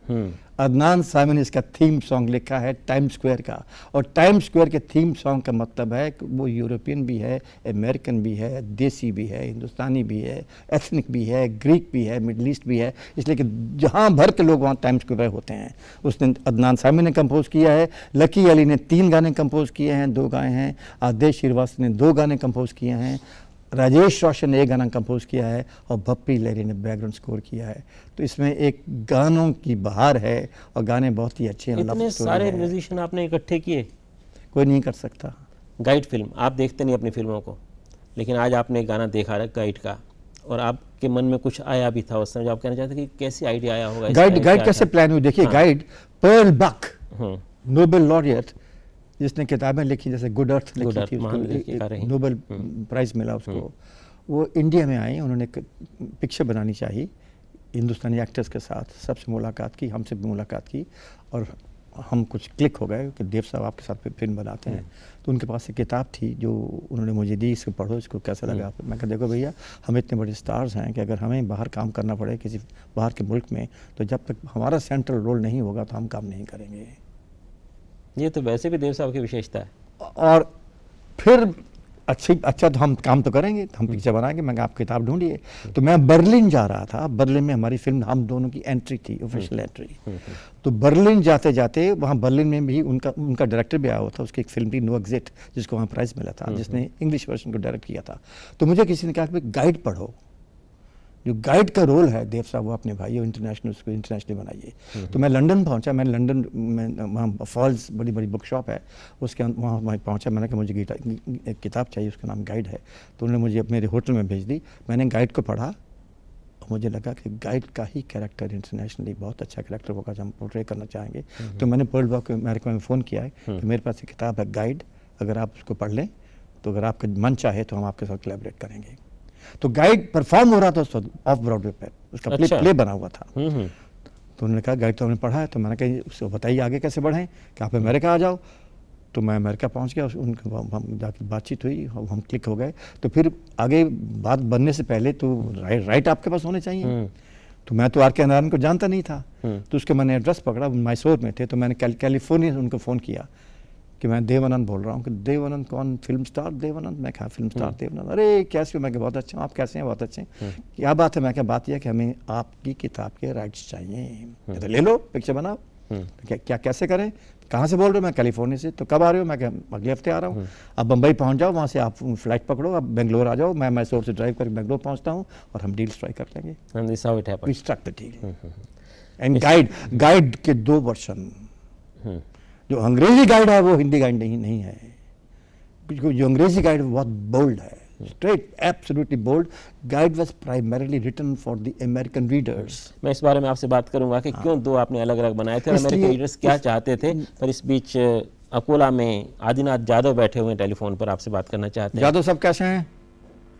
अदनान सामी ने इसका थीम सॉन्ग लिखा है टाइम स्क्वायर का। और टाइम स्क्वायर के थीम सॉन्ग का मतलब है कि वो यूरोपियन भी है, अमेरिकन भी है, देसी भी है, हिंदुस्तानी भी है, एथनिक भी है, ग्रीक भी है, मिडल ईस्ट भी है, इसलिए कि जहाँ भर के लोग वहाँ टाइम स्क्वायर होते हैं। उसने अदनान सामी ने कंपोज किया है। लकी अली ने 3 गाने कंपोज किए हैं, 2 गाए हैं। आदेश श्रीवास्तव ने 2 गाने कंपोज किए हैं। राजेश रोशन ने 1 गाना कंपोज किया है और बप्पी लहरी ने बैकग्राउंड स्कोर किया है। तो इसमें एक गानों की बहार है और गाने बहुत ही अच्छे हैं। इतने सारे म्यूजिशियन आपने इकट्ठे किए, कोई नहीं कर सकता। गाइड फिल्म, आप देखते नहीं अपनी फिल्मों को, लेकिन आज आपने एक गाना देखा है गाइड का, और आपके मन में कुछ आया भी था उस समय, जो आप कहना चाहते कि कैसे आइडिया आया होगा? गाइड कैसे प्लान हुई? देखिए, गाइड पर्ल बक, नोबेल लॉरियट, जिसने किताबें लिखी, जैसे गुड अर्थ लिखी थी, उसको नोबेल प्राइज़ मिला उसको। वो इंडिया में आई, उन्होंने पिक्चर बनानी चाहिए हिंदुस्तानी एक्टर्स के साथ, सबसे मुलाकात की, हमसे भी मुलाकात की, और हम कुछ क्लिक हो गए कि देव साहब आपके साथ फिल्म बनाते हैं। तो उनके पास एक किताब थी जो उन्होंने मुझे दी, इसको पढ़ो, इसको कैसा लगा। मैं कहा देखो भैया, हम इतने बड़े स्टार्स हैं कि अगर हमें बाहर काम करना पड़े किसी बाहर के मुल्क में, तो जब तक हमारा सेंट्रल रोल नहीं होगा तो हम काम नहीं करेंगे। ये तो वैसे भी देव साहब की विशेषता है। और फिर अच्छा तो हम काम तो करेंगे, हम पिक्चर बनाएंगे। मैं आप किताब ढूंढिए। तो मैं बर्लिन जा रहा था, बर्लिन में हमारी फिल्म, हम दोनों की एंट्री थी, ऑफिशियल एंट्री। तो बर्लिन जाते जाते वहाँ बर्लिन में भी उनका डायरेक्टर भी आया हुआ था, उसकी एक फिल्म थी नो एग्जिट, जिसको वहाँ प्राइज़ मिला था, जिसने इंग्लिश वर्जन को डायरेक्ट किया था। तो मुझे किसी ने कहा कि गाइड पढ़ो, जो गाइड का रोल है देव साहब, वो अपने भाई इंटरनेशनल, उसको इंटरनेशनली बनाइए। तो मैं लंदन पहुंचा। मैं लंदन में, वहाँ फॉल्स बड़ी बड़ी बुक शॉप है, उसके वहाँ मैं पहुंचा। मैंने कहा मुझे एक किताब चाहिए, उसका नाम गाइड है। तो उन्होंने मुझे मेरे होटल में भेज दी। मैंने गाइड को पढ़ा और मुझे लगा कि गाइड का ही कैरेक्टर इंटरनेशनली बहुत अच्छा कैरेक्टर होगा जो हम पोर्ट्रे करना चाहेंगे। तो मैंने पर्ल बक अमेरिका में फ़ोन किया है कि मेरे पास एक किताब है गाइड, अगर आप उसको पढ़ लें तो अगर आपका मन चाहे तो हम आपके साथ कोलैबोरेट करेंगे। तो गाइड परफॉर्म हो रहा था ऑफ ब्रॉडवे पे, उसका अच्छा। प्ले बना हुआ था। तो उन्होंने कहा गाइड तो हमने पढ़ा है। तो मैंने कहा उसको बताइए आगे कैसे बढ़ें, कि आप अमेरिका आ जाओ। तो मैं अमेरिका पहुंच गया, उनके हम जाकर बातचीत हुई, हम क्लिक हो गए। तो फिर आगे बात बनने से पहले तो राइट आपके पास होने चाहिए। तो मैं तो आर के नारायण को जानता नहीं था। तो उसके मैंने एड्रेस पकड़ा, मैसूर में थे। तो मैंने कैलिफोर्निया से उनको फ़ोन किया कि मैं देवानंद बोल रहा हूँ। कि देवानंद कौन? Film star Dev Anand? मैं कहा फिल्म स्टार देवानंद। अरे कैसे हो? मैं बहुत अच्छा हूँ, आप कैसे हैं? बहुत अच्छे हैं। क्या बात है? मैं क्या बात यह कि हमें आपकी किताब के राइट्स चाहिए। तो ले लो, पिक्चर बनाओ। क्या कैसे करें? कहाँ से बोल रहे हो? मैं कैलिफोर्निया से। तो कब आ रहे हो? मैं क्या अगले हफ्ते आ रहा हूँ। अब बम्बई पहुँच जाओ, वहाँ से आप फ्लाइट पकड़ो, आप बेंगलोर आ जाओ, मैं मैसूर से ड्राइव करके बेंगलोर पहुँचता हूँ और हम डील स्ट्राइक कर लेंगे। We struck the deal. And Guide के 2 वर्जन, जो अंग्रेजी गाइड है वो हिंदी गाइड नहीं है। जो अंग्रेजी गाइड बहुत बोल्ड है, straight, absolutely bold. Guide was primarily written for the American readers. मैं इस बारे में आपसे बात करूंगा कि क्यों 2 आपने अलग अलग बनाए थे और अमेरिकन रीडर्स क्या चाहते थे। पर इस बीच अकोला में आदिनाथ जादव बैठे हुए टेलीफोन पर, आपसे बात करना चाहते हैं। जादव साहब कैसे हैं?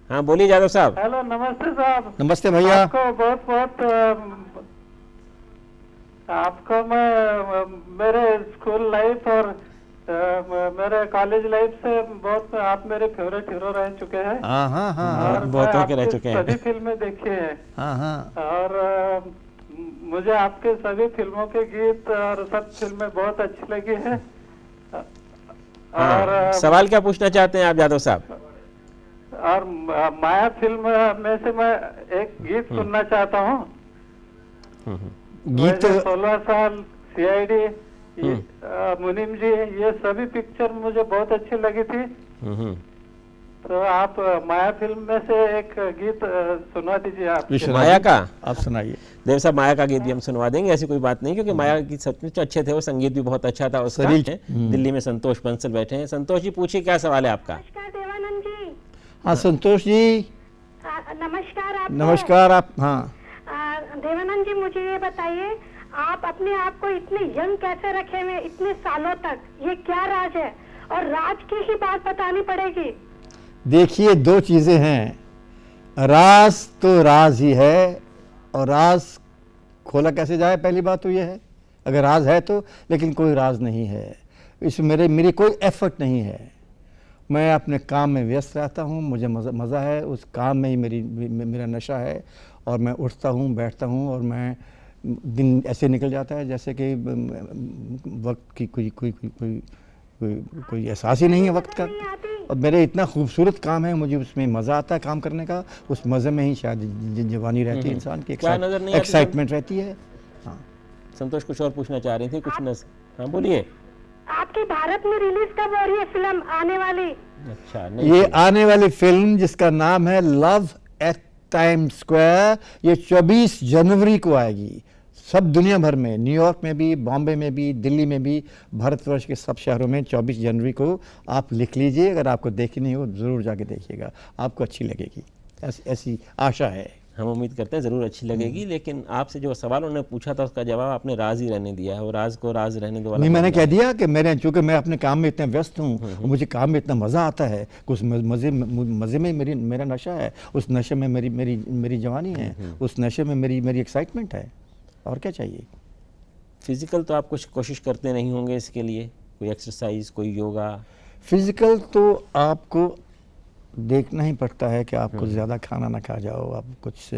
हाँ बोलिए जादव साहब। हेलो, नमस्ते साहब। नमस्ते भैया। आपको बहुत बहुत आपको मैं मेरे स्कूल लाइफ और मेरे कॉलेज लाइफ से बहुत आप मेरे फेवरेट हीरो रह चुके हैं। हाँ हाँ हाँ और बहुतों मैं के रह आपकी चुके हैं। सभी फिल्में देखी हैं। हाँ हाँ। और मुझे आपके सभी फिल्मों के गीत और सब फिल्में बहुत अच्छी लगी है। और हाँ, सवाल क्या पूछना चाहते हैं आप यादव साहब? और माया फिल्म में से मैं एक गीत सुनना चाहता हूँ। गीत 16 साल, सीआईडी, मुनीम जी, ये सभी पिक्चर मुझे बहुत अच्छी लगी थी। तो आप माया फिल्म में से एक गीत सुनवा दीजिए आप। माया का? आप सुनाइए। देव साहब, माया का गीत भी हम सुनवा देंगे, ऐसी कोई बात नहीं, क्योंकि माया के गीत सचमुच अच्छे थे, वो संगीत भी बहुत अच्छा था उसका। दिल्ली में संतोष बंसल बैठे हैं। संतोष जी पूछिए, क्या सवाल है आपका? नमस्कार देवानंद जी। हाँ संतोष जी, नमस्कार। आप नमस्कार। आप हाँ देवानंद जी, मुझे ये बताइए, आप अपने आप को इतने यंग कैसे रखे हुए इतने सालों तक? ये क्या राज है? और राज की ही बात बतानी पड़ेगी। देखिए, दो चीज़ें हैं। राज तो राज ही है, और राज खोला कैसे जाए, पहली बात तो ये है। अगर राज है तो, लेकिन कोई राज नहीं है इसमें। मेरी कोई एफर्ट नहीं है। मैं अपने काम में व्यस्त रहता हूँ, मुझे मज़ा है उस काम में ही, मेरा नशा है। और मैं उठता हूँ, बैठता हूँ, और मैं दिन ऐसे निकल जाता है जैसे कि वक्त की कोई एहसास ही नहीं है वक्त का। और मेरे इतना खूबसूरत काम है, मुझे उसमें मज़ा आता है काम करने का। उस मज़े में ही शायद जवानी रहती है इंसान की, एक्साइटमेंट रहती है। हाँ संतोष कुछ और पूछना चाह रही थी, कुछ न? हाँ बोलिए। आपकी भारत में रिलीज कब हो रही है फिल्म आने वाली? अच्छा, ये आने वाली फिल्म जिसका नाम है लव एट टाइम स्क्वायर, ये 24 जनवरी को आएगी। सब दुनिया भर में, न्यूयॉर्क में भी, बॉम्बे में भी, दिल्ली में भी, भारतवर्ष के सब शहरों में 24 जनवरी को। आप लिख लीजिए, अगर आपको देखी नहीं हो ज़रूर जाके देखिएगा, आपको अच्छी लगेगी, ऐसी आशा है। हम उम्मीद करते हैं ज़रूर अच्छी लगेगी। लेकिन आपसे जो सवाल उन्होंने पूछा था उसका जवाब आपने राज ही रहने दिया है, और राज को राज रहने दो। नहीं, मैंने कह दिया कि चूँकि मैं अपने काम में इतना व्यस्त हूँ, मुझे काम में इतना मज़ा आता है, उस मज़े में मेरा नशा है, उस नशे में मेरी जवानी है, उस नशे में मेरी एक्साइटमेंट है। और क्या चाहिए? फिजिकल तो आप कुछ कोशिश करते नहीं होंगे इसके लिए? कोई एक्सरसाइज, कोई योगा? फिजिकल तो आपको देखना ही पड़ता है कि आपको ज़्यादा खाना ना खा जाओ, आप कुछ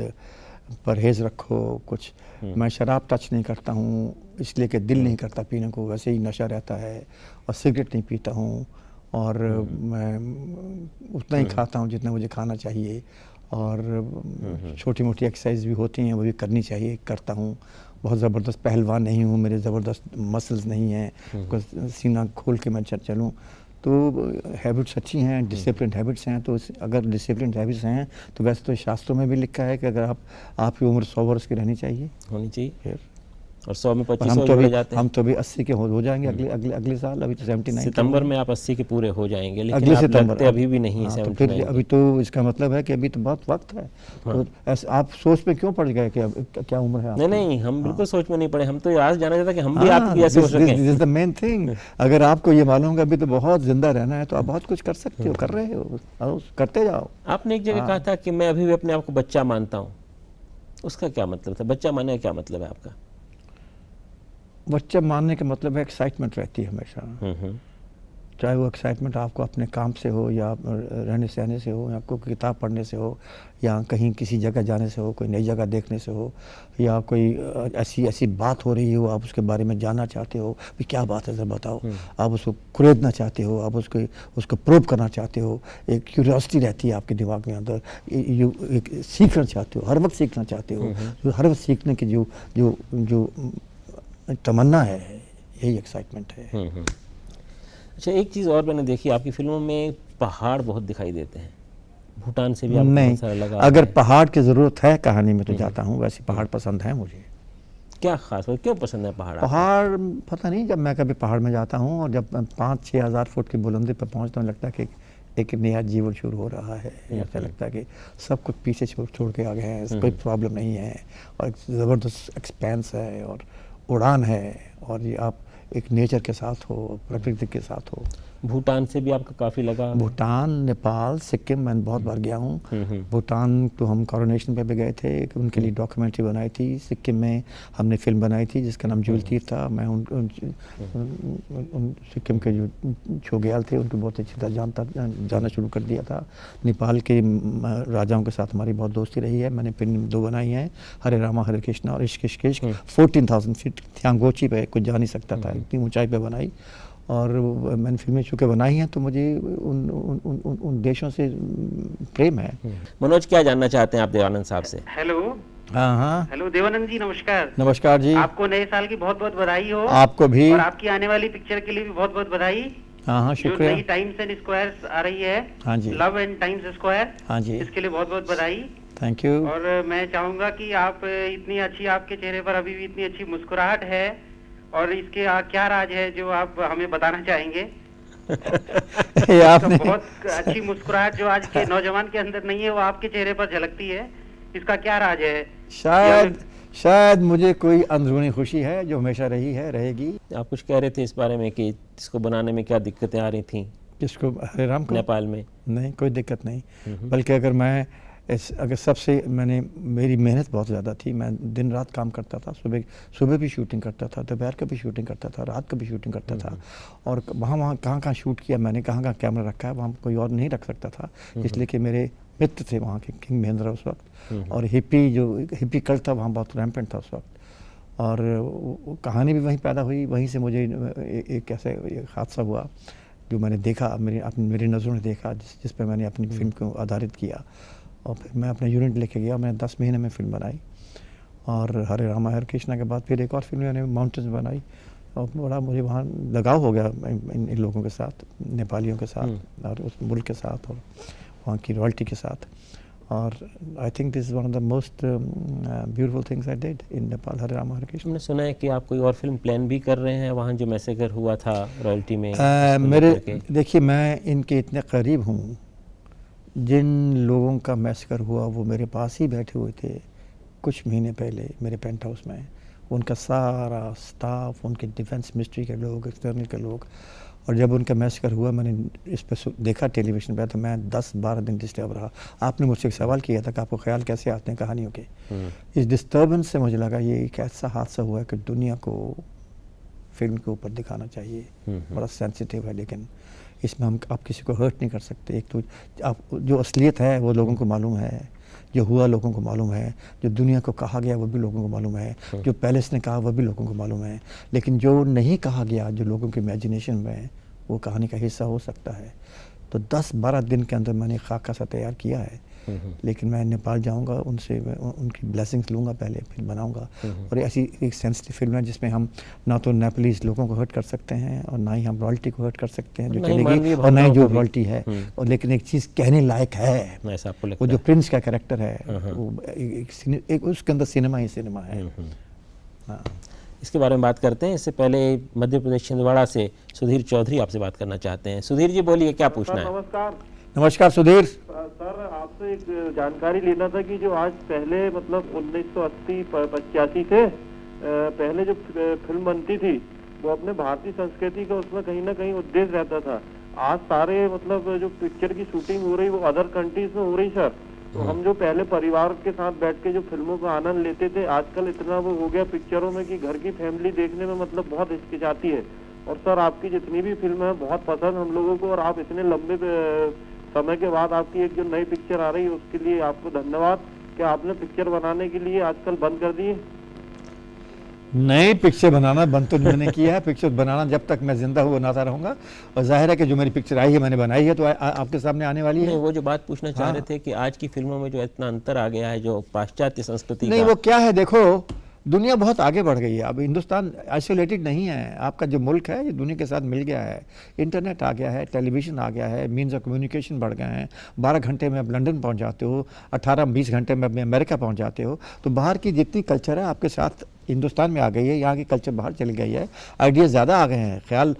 परहेज़ रखो कुछ। मैं शराब टच नहीं करता हूँ इसलिए कि दिल नहीं करता पीने को, वैसे ही नशा रहता है। और सिगरेट नहीं पीता हूँ, और मैं उतना ही खाता हूँ जितना मुझे खाना चाहिए। और छोटी मोटी एक्सरसाइज भी होती हैं, वो भी करनी चाहिए, करता हूँ। बहुत ज़बरदस्त पहलवान नहीं हूँ, मेरे ज़बरदस्त मसल्स नहीं हैं, सीना खोल के मैं चलूँ। तो हैबिट्स अच्छी हैं, डिसिप्लिन हैबिट्स हैं। तो अगर डिसिप्लिन हैबिट्स हैं तो वैसे तो शास्त्रों में भी लिखा है कि अगर आपकी उम्र 100 वर्ष की रहनी चाहिए, होनी चाहिए। फिर और 100 में 25 हम तो भी 80 के हो जाएंगे अगले साल। अभी तो 79 सितंबर में आप 80 के पूरे हो जाएंगे, लेकिन अगले आप सितंबर लगते अभी भी नहीं है। तो फिर अभी तो इसका मतलब है कि अभी तो बहुत वक्त है। तो ऐसे आप सोच में क्यों पड़ गए कि क्या उम्र है आपकी? नहीं, हम बिल्कुल सोच में नहीं पड़े। हम तो आज जाना चाहता कि हम भी आपकी ऐसे हो सकें। This is the main thing. अगर आपको ये मालूम है कि अभी तो बहुत जिंदा रहना है, तो आप बहुत कुछ कर सकते हो, कर रहे हो, करते जाओ। आपने एक जगह कहा था कि मैं अभी भी अपने आप को बच्चा मानता हूँ, उसका क्या मतलब था? बच्चा मानने का क्या मतलब है आपका? बच्चा मानने का मतलब है एक्साइटमेंट रहती है हमेशा। चाहे वो एक्साइटमेंट आपको अपने काम से हो, या रहने सहने से हो, या आपको किताब पढ़ने से हो, या कहीं किसी जगह जाने से हो, कोई नई जगह देखने से हो, या कोई ऐसी बात हो रही हो, आप उसके बारे में जानना चाहते हो, भी क्या बात है, ज़रा बताओ। आप उसको कुरेदना चाहते हो, आप उसको प्रोब करना चाहते हो। एक क्यूरियोसिटी रहती है आपके दिमाग में अंदर, एक सीखना चाहते हो, हर वक्त सीखना चाहते हो। हर वक्त सीखने की जो तमन्ना है, यही एक्साइटमेंट है। अच्छा, एक चीज़ और मैंने देखी, आपकी फिल्मों में पहाड़ बहुत दिखाई देते हैं। भूटान से भी आपको बहुत सारा लगा। अगर पहाड़ की ज़रूरत है कहानी में तो जाता हूँ, वैसे पहाड़ पसंद है मुझे। क्या खास बात, क्यों पसंद है पहाड़? पहाड़ पता नहीं, जब मैं कभी पहाड़ में जाता हूँ और जब 5-6 हज़ार फुट की बुलंदी पर पहुँचता हूँ, लगता है कि एक नया जीवन शुरू हो रहा है। ऐसा लगता है कि सब कुछ पीछे छोड़ के आ गए हैं, कोई प्रॉब्लम नहीं है, और एक ज़बरदस्त एक्सपेंस है, और उड़ान है, और ये आप एक नेचर के साथ हो, प्रकृति के साथ हो। भूटान से भी आपका काफ़ी लगा? भूटान, नेपाल, सिक्किम मैं बहुत बार गया हूँ। भूटान तो हम कोरोनेशन पे भी गए थे, उनके लिए डॉक्यूमेंट्री बनाई थी। सिक्किम में हमने फिल्म बनाई थी जिसका नाम जुल तीर था। मैं उन सिक्किम के जो छोग्याल थे उनको बहुत अच्छी तरह जाना शुरू कर दिया था। नेपाल के राजाओं के साथ हमारी बहुत दोस्ती रही है। मैंने फिल्म 2 बनाई हैं, हरे रामा हरे कृष्णा और इश्क इश्क इश्क। 14,000 फीट थ्यांगोची पे कोई जा नहीं सकता था, इतनी ऊंचाई पे बनाई। और मैंने फिल्में चूँकि बनाई हैं तो मुझे उन देशों से प्रेम है। मनोज, क्या जानना चाहते हैं आप देवानंद साहब से? हेलो। हाँ, हेलो देवानंद जी, नमस्कार। नमस्कार जी। आपको नए साल की बहुत बहुत बधाई हो। आपको भी। और आपकी आने वाली पिक्चर के लिए भी बहुत बहुत बधाई। हाँ, शुक्रिया। जो नई टाइम्स एंड स्क्वायर्स आ रही है, हाँ जी, लव एंड टाइम्स स्क्वायर, हाँ जी, इसके लिए बहुत बहुत बधाई। Thank you. और मैं चाहूंगा कि आप इतनी अच्छी, आपके चेहरे पर अभी भी इतनी अच्छी मुस्कुराहट है, और इसके क्या राज है जो आप हमें बताना चाहेंगे? आपने बहुत अच्छी मुस्कुराहट जो आज के नौजवान के अंदर नहीं है, वो आपके चेहरे पर झलकती है। इसका क्या राज है? शायद मुझे कोई अंदरूनी खुशी है जो हमेशा रही है, रहेगी। आप कुछ कह रहे थे इस बारे में कि इसको बनाने में क्या दिक्कतें आ रही थी? किसको? हरे राम को? नेपाल में? नहीं, कोई दिक्कत नहीं। बल्कि अगर मैं मेरी मेहनत बहुत ज़्यादा थी। मैं दिन रात काम करता था। सुबह भी शूटिंग करता था, दोपहर को भी शूटिंग करता था, रात को भी शूटिंग करता था। और वहाँ कहाँ शूट किया मैंने, कहाँ कैमरा रखा है, वहाँ कोई और नहीं रख सकता था। इसलिए कि मेरे मित्र थे वहाँ के, किंग महेंद्र उस वक्त, और हिप्पी कल्ट था वहाँ, बहुत रैम्पेंट था उस वक्त। और कहानी भी वहीं पैदा हुई। वहीं से मुझे एक ऐसे हादसा हुआ जो मैंने देखा, मेरी नज़रों ने देखा, जिस पर मैंने अपनी फिल्म को आधारित किया। और फिर मैं अपना यूनिट लेके गया। मैंने 10 महीने में फिल्म बनाई। और हरे रामा हरे कृष्णा के बाद फिर एक और फिल्म मैंने माउंटेन्स बनाई। और बड़ा मुझे वहाँ लगाव हो गया इन लोगों के साथ, नेपालियों के साथ, और उस मुल्क के साथ, और वहाँ की रॉयल्टी के साथ। और I think this is one of the most beautiful things I did in Nepal, Hare Rama Hare Krishna. हमने सुना है कि आप कोई और फिल्म प्लान भी कर रहे हैं वहाँ, जो मैसेकर हुआ था रॉयल्टी में। देखिए, मैं इनके इतने करीब हूँ। जिन लोगों का मैसेकर हुआ वो मेरे पास ही बैठे हुए थे कुछ महीने पहले मेरे पेंट हाउस में। उनका सारा स्टाफ, उनके डिफेंस मिनिस्ट्री के लोग, एक्सटर्नल के लोग। और जब उनका मैसेकर हुआ, मैंने इस पर देखा टेलीविज़न पे, तो मैं 10-12 दिन डिस्टर्ब रहा। आपने मुझसे एक सवाल किया था कि आपको ख्याल कैसे आते हैं कहानियों के। इस डिस्टर्बेंस से मुझे लगा ये एक ऐसा हादसा हुआ है कि दुनिया को फिल्म के ऊपर दिखाना चाहिए। बड़ा सेंसिटिव है, लेकिन इसमें हम आप किसी को हर्ट नहीं कर सकते। एक तो आप जो असलियत है वो लोगों को मालूम है, जो हुआ लोगों को मालूम है, जो दुनिया को कहा गया वो भी लोगों को मालूम है, जो पैलेस ने कहा वो भी लोगों को मालूम है। लेकिन जो नहीं कहा गया, जो लोगों के इमेजिनेशन में है, वो कहानी का हिस्सा हो सकता है। तो 10-12 दिन के अंदर मैंने खाका सा तैयार किया है। लेकिन मैं नेपाल जाऊंगा, उनसे उनकी ब्लेसिंग्स लूँगा पहले, फिर बनाऊंगा। और ऐसी एक सेंसिटिव फिल्म है जिसमें हम ना तो नेपालीज लोगों को हर्ट कर सकते हैं, और ना ही हम रॉयल्टी को हर्ट कर सकते हैं जो चलेगी, और ना ही जो रॉयल्टी है। और लेकिन एक चीज़ कहने लायक है, ऐसा आपको लगता वो जो प्रिंस का कैरेक्टर है, वो एक उसके अंदर सिनेमा ही सिनेमा है। हाँ, इसके बारे में बात करते हैं। इससे पहले मध्य प्रदेश छिंदवाड़ा से सुधीर चौधरी आपसे बात करना चाहते हैं। सुधीर जी, बोलिए, क्या पूछना है? नमस्कार। नमस्कार सुधीर। सर, आपसे एक जानकारी लेना था कि जो आज पहले मतलब 1980-85 से पहले जो फिल्म बनती थी वो अपने भारतीय संस्कृति का उसमें कहीं ना कहीं उद्देश्य रहता था। आज सारे मतलब जो पिक्चर की शूटिंग हो रही वो अदर कंट्रीज में हो रही सर। तो हम जो पहले परिवार के साथ बैठ के जो फिल्मों का आनंद लेते थे, आजकल इतना वो हो गया पिक्चरों में कि घर की फैमिली देखने में मतलब बहुत हिचकिचाती है। और सर, आपकी जितनी भी फिल्म है बहुत पसंद हम लोगों को, और आप इतने लंबे समय के बाद आपकी एक जो नई पिक्चर आ रही है उसके लिए आपको धन्यवाद कि आपने पिक्चर बनाने के लिए आजकल बंद कर दिए। नई पिक्चर बनाना बंद तो मैंने किया है। पिक्चर बनाना जब तक मैं जिंदा हूँ बनाता रहूँगा। और जाहिर है कि जो मेरी पिक्चर आई है मैंने बनाई है, तो आपके सामने आने वाली है। वो जो बात पूछना चाह रहे थे कि आज की फिल्मों में जो इतना अंतर आ गया है, जो पाश्चात्य संस्कृति नहीं, वो क्या है, देखो दुनिया बहुत आगे बढ़ गई है। अब हिंदुस्तान आइसोलेटेड नहीं है। आपका जो मुल्क है ये दुनिया के साथ मिल गया है। इंटरनेट आ गया है, टेलीविज़न आ गया है, मीन्स ऑफ कम्युनिकेशन बढ़ गए हैं। 12 घंटे में आप लंदन पहुंच जाते हो, 18-20 घंटे में अमेरिका पहुंच जाते हो। तो बाहर की जितनी कल्चर है आपके साथ हिंदुस्तान में आ गई है, यहाँ की कल्चर बाहर चली गई है, आइडिया ज़्यादा आ गए हैं, ख्याल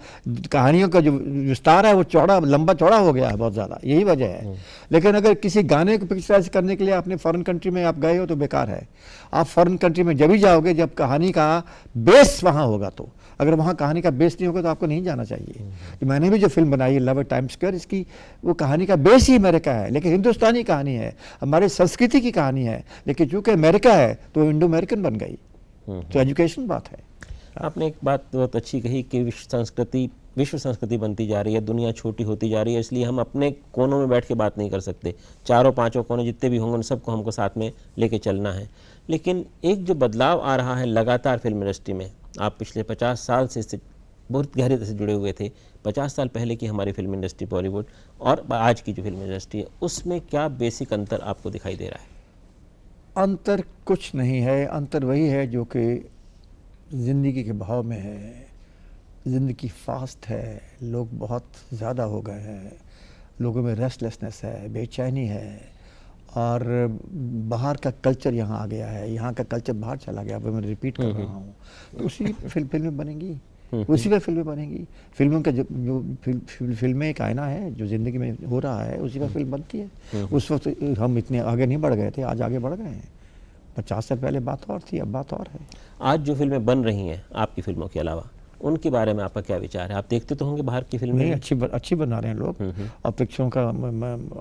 कहानियों का जो विस्तार है वो चौड़ा लंबा चौड़ा हो गया है बहुत ज़्यादा, यही वजह है। लेकिन अगर किसी गाने को पिक्चराइज करने के लिए आपने फॉरेन कंट्री में आप गए हो तो बेकार है। आप फॉरेन कंट्री में जब ही जाओगे जब कहानी का बेस वहाँ होगा, तो अगर वहाँ कहानी का बेस नहीं होगा तो आपको नहीं जाना चाहिए। तो मैंने भी जो फिल्म बनाई है लव एट टाइम्स स्क्वायर, इसकी वो कहानी का बेस ही अमेरिका है, लेकिन हिंदुस्तानी कहानी है, हमारी संस्कृति की कहानी है, लेकिन चूँकि अमेरिका है तो वो इंडो अमेरिकन बन गई। तो एजुकेशन बात है। आपने एक बात बहुत अच्छी कही कि विश्व संस्कृति बनती जा रही है, दुनिया छोटी होती जा रही है, इसलिए हम अपने कोनों में बैठ के बात नहीं कर सकते, चारों पांचों कोने जितने भी होंगे उन सबको हमको साथ में लेके चलना है। लेकिन एक जो बदलाव आ रहा है लगातार फिल्म इंडस्ट्री में, आप पिछले 50 साल से इससे बहुत गहरे से जुड़े हुए थे, 50 साल पहले की हमारी फिल्म इंडस्ट्री बॉलीवुड और आज की जो फिल्म इंडस्ट्री है, उसमें क्या बेसिक अंतर आपको दिखाई दे रहा है? अंतर कुछ नहीं है, अंतर वही है जो कि ज़िंदगी के भाव में है। ज़िंदगी फास्ट है, लोग बहुत ज़्यादा हो गए हैं, लोगों में रेस्टलेसनेस है, बेचैनी है, और बाहर का कल्चर यहाँ आ गया है, यहाँ का कल्चर बाहर चला गया। अब मैं रिपीट कर रहा हूँ, तो उसी फिल्में बनेंगी, उसी पर फिल्में बनेंगी। फिल्मों का जो फिल्में एक आईना है, जो ज़िंदगी में हो रहा है उसी पर फिल्म बनती है। उस वक्त हम इतने आगे नहीं बढ़ गए थे, आज आगे बढ़ गए हैं। 50 साल पहले बात और थी, अब बात और है। आज जो फिल्में बन रही हैं आपकी फिल्मों के अलावा, उनके बारे में आपका क्या विचार है? आप देखते तो होंगे बाहर की फिल्में? नहीं, अच्छी बना रहे हैं लोग, और पिक्चरों का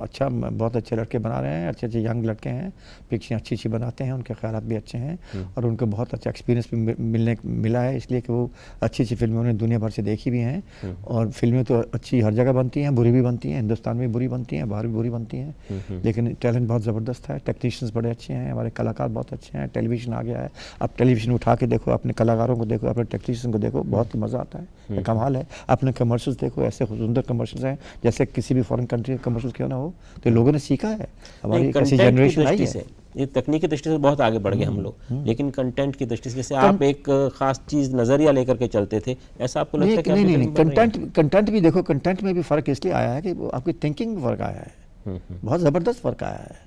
अच्छा, बहुत अच्छे लड़के बना रहे हैं, अच्छे यंग लड़के हैं, पिक्चरें अच्छी बनाते हैं, उनके ख्यालात भी अच्छे हैं, और उनको बहुत अच्छा एक्सपीरियंस भी मिला है, इसलिए कि वो अच्छी फिल्में उन्होंने दुनिया भर से देखी भी हैं। और फिल्में तो अच्छी हर जगह बनती हैं, बुरी भी बनती हैं, हिंदुस्तान में बुरी बनती हैं, बाहर भी बुरी बनती हैं, लेकिन टैलेंट बहुत ज़बरदस्त है, टेक्नीशियंस बड़े अच्छे हैं, हमारे कलाकार बहुत अच्छे हैं, टेलीविज़न आ गया है, अब टेलीविज़न उठा के देखो, अपने कलाकारों को देखो, अपने टेक्नीशियन को देखो, बहुत मज़ा आता है, कमाल है। अपने कमर्शियल्स देखो, ऐसे सुंदर कमर्शियल्स हैं जैसे किसी भी फॉरेन कंट्री के कमर्शियल क्यों ना हो, तो लोगों ने सीखा है, हमारी कैसी जनरेशन आई है। ये तकनीकी दृष्टि से बहुत आगे बढ़ गए हम लोग, लेकिन कंटेंट की दृष्टि से जैसे आप एक खास चीज नजरिया लेकर के चलते थे, ऐसा आपको लगता है कि नहीं, कंटेंट भी देखो, कंटेंट में भी फर्क इसलिए आया है कि वो आपकी थिंकिंग में फर्क आया है, बहुत ज़बरदस्त फर्क आया है।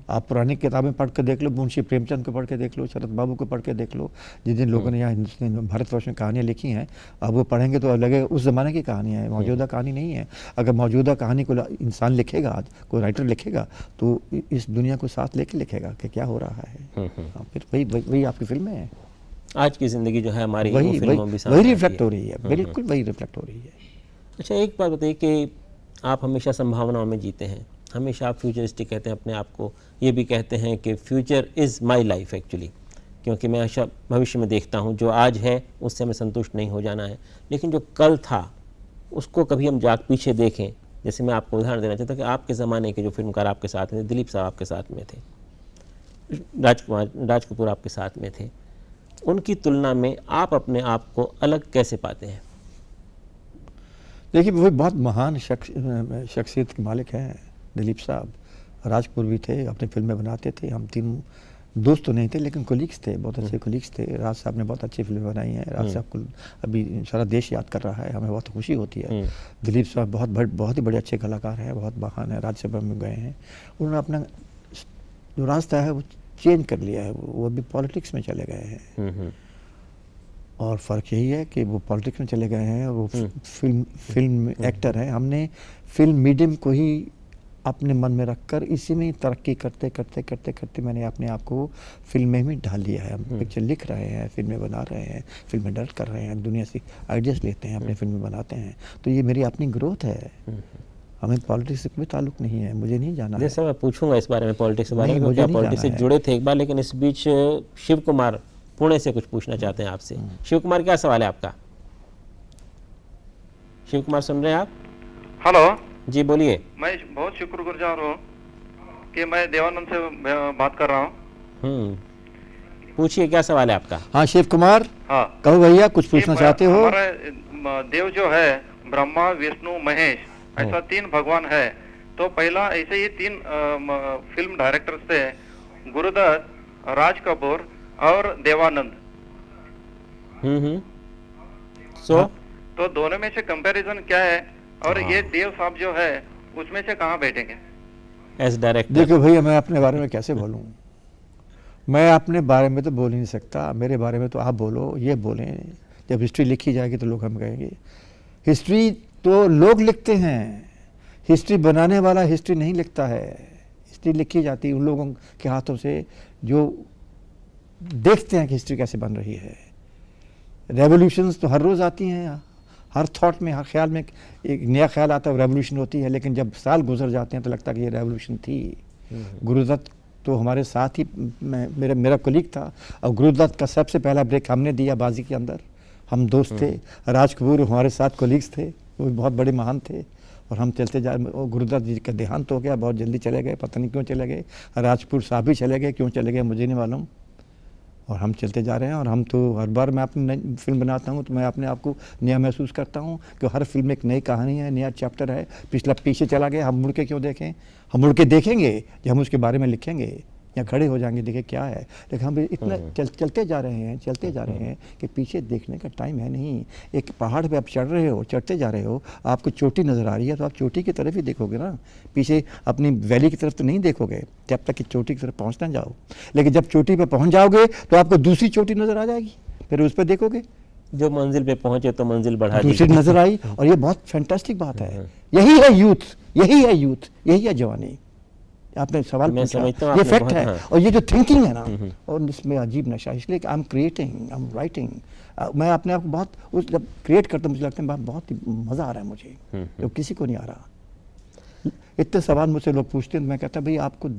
आप पुरानी किताबें पढ़ के देख लो, मुंशी प्रेमचंद को पढ़ के देख लो, शरद बाबू को पढ़ के देख लो, जिन जिन लोगों ने यहाँ हिंदुस्तान भारतवर्ष में कहानियाँ लिखी हैं, अब वो पढ़ेंगे तो लगे उस ज़माने की कहानियाँ हैं, मौजूदा कहानी नहीं है। अगर मौजूदा कहानी को इंसान लिखेगा, आज कोई राइटर लिखेगा, तो इस दुनिया को साथ लेके लिखेगा कि क्या हो रहा है। फिर वही आपकी फिल्में हैं, आज की ज़िंदगी जो है हमारी, वही रिफ्लेक्ट हो रही है, बिल्कुल वही रिफ्लेक्ट हो रही है। अच्छा, एक बात बताइए कि आप हमेशा संभावनाओं में जीते हैं, हमेशा आप फ्यूचरिस्टिक कहते हैं अपने आप को, ये भी कहते हैं कि future is my life actually, क्योंकि मैं हमेशा भविष्य में देखता हूँ, जो आज है उससे हमें संतुष्ट नहीं हो जाना है, लेकिन जो कल था उसको कभी हम जाग पीछे देखें। जैसे मैं आपको उदाहरण देना चाहता हूँ कि आपके ज़माने के जो फिल्मकार आपके साथ में थे, दिलीप साहब आपके साथ में थे, राज कपूर आपके साथ में थे, उनकी तुलना में आप अपने आप को अलग कैसे पाते हैं? देखिए, वो बहुत महान शख्सियत के मालिक हैं दिलीप साहब। राज कपूर भी थे, अपनी फिल्में बनाते थे, हम तीन दोस्त तो नहीं थे लेकिन कोलीग्स थे, बहुत अच्छे कोलीग्स थे। राज साहब ने बहुत अच्छी फिल्में बनाई हैं, राज साहब को अभी सारा देश याद कर रहा है, हमें बहुत खुशी होती है। दिलीप साहब बहुत ही बड़े अच्छे कलाकार हैं, बहुत महान है, राज्यसभा में गए हैं, उन्होंने अपना जो रास्ता है वो चेंज कर लिया है, वो अभी पॉलिटिक्स में चले गए हैं। और फ़र्क यही है कि वो पॉलिटिक्स में चले गए हैं, वो फिल्म एक्टर हैं। हमने फिल्म मीडियम को ही अपने मन में रखकर इसी में तरक्की करते करते मैंने अपने आप को फिल्में में ढाल लिया है। हम पिक्चर लिख रहे हैं, फिल्में बना रहे हैं, फिल्में डायरेक्ट कर रहे हैं, दुनिया से आइडियाज़ लेते हैं, अपनी फिल्में बनाते हैं। तो ये मेरी अपनी ग्रोथ है, हमें पॉलिटिक्स से कोई ताल्लुक नहीं है, मुझे नहीं जाना है। जैसे मैं पूछूंगा इस बारे में, पॉलिटिक्स के बारे में, क्या पॉलिटिक्स से जुड़े थे एक बार, लेकिन इस बीच शिव कुमार पुणे से कुछ पूछना चाहते हैं आपसे। शिव कुमार, क्या सवाल है आपका? शिव कुमार सुन रहे हैं आप? हेलो जी बोलिए। मैं बहुत शुक्रगुजार हूँ कि मैं देवानंद से बात कर रहा हूँ। पूछिए, क्या सवाल है आपका? हाँ शिव कुमार, हाँ कहो भैया, कुछ पूछना चाहते हो? हमारा देव जो है ब्रह्मा, विष्णु, महेश, ऐसा 3 भगवान है। तो पहला ऐसे ही 3 फिल्म डायरेक्टर्स थे, गुरुदत्त, राज कपूर और देवानंद। तो दोनों में से कंपैरिजन क्या है, और ये देव साहब जो है उसमें से कहाँ बैठेंगे एज डायरेक्टर? देखो भैया, मैं अपने बारे में कैसे बोलूँ, मैं अपने बारे में तो बोल ही नहीं सकता, मेरे बारे में तो आप बोलो, ये बोलें। जब हिस्ट्री लिखी जाएगी तो लोग हम कहेंगे। हिस्ट्री तो लोग लिखते हैं, हिस्ट्री बनाने वाला हिस्ट्री नहीं लिखता है। हिस्ट्री लिखी जाती है उन लोगों के हाथों से जो देखते हैं कि हिस्ट्री कैसे बन रही है। रेवोल्यूशंस तो हर रोज़ आती हैं, हर थॉट में, हर ख्याल में एक नया ख्याल आता है, रेवोल्यूशन होती है, लेकिन जब साल गुजर जाते हैं तो लगता है कि ये रेवोल्यूशन थी। गुरुदत्त तो हमारे साथ ही मेरा कोलीग था, और गुरुदत्त का सबसे पहला ब्रेक हमने दिया बाजी के अंदर। हम दोस्त थे, राज कपूर हमारे साथ कोलीग्स थे, वो बहुत बड़े महान थे, और हम चलते जा। गुरुदत्त जी का देहांत हो गया, बहुत जल्दी चले गए, पता नहीं क्यों चले गए। राज कपूर साहब भी चले गए, क्यों चले गए मुझे नहीं मालूम। और हम चलते जा रहे हैं, और हम तो हर बार मैं अपनी नई फिल्म बनाता हूँ तो मैं अपने आप को नया महसूस करता हूँ कि हर फिल्म एक नई कहानी है, नया चैप्टर है। पिछला पीछे चला गया, हम मुड़ के क्यों देखें? हम मुड़ के देखेंगे जब हम उसके बारे में लिखेंगे, या खड़े हो जाएंगे देखें क्या है। लेकिन हम इतना चलते जा रहे हैं कि पीछे देखने का टाइम है नहीं। एक पहाड़ पे आप चढ़ रहे हो, चढ़ते जा रहे हो, आपको चोटी नज़र आ रही है तो आप चोटी की तरफ ही देखोगे ना, पीछे अपनी वैली की तरफ तो नहीं देखोगे जब तक कि चोटी की तरफ पहुँच ना जाओ। लेकिन जब चोटी पे पहुँच जाओगे तो आपको दूसरी चोटी नज़र आ जाएगी, फिर उस पर देखोगे। जो मंजिल पे पहुंचे तो मंजिल बढ़ा दी, दूसरी नज़र आई, और ये बहुत फैंटास्टिक बात है। यही है यूथ, यही है जवानी। आपने सवाल पूछा, ये फैक्ट है। और ये जो थिंकिंग है ना, और इसमें अजीब नशा, इसलिए कि I am creating, I am writing. मैं अपने आप को बहुत जब क्रिएट करता हूँ मुझे लगता है बहुत ही मज़ा आ रहा है मुझे, जो किसी को नहीं आ रहा। इतने सवाल मुझसे लोग पूछते हैं, मैं कहता भाई आपको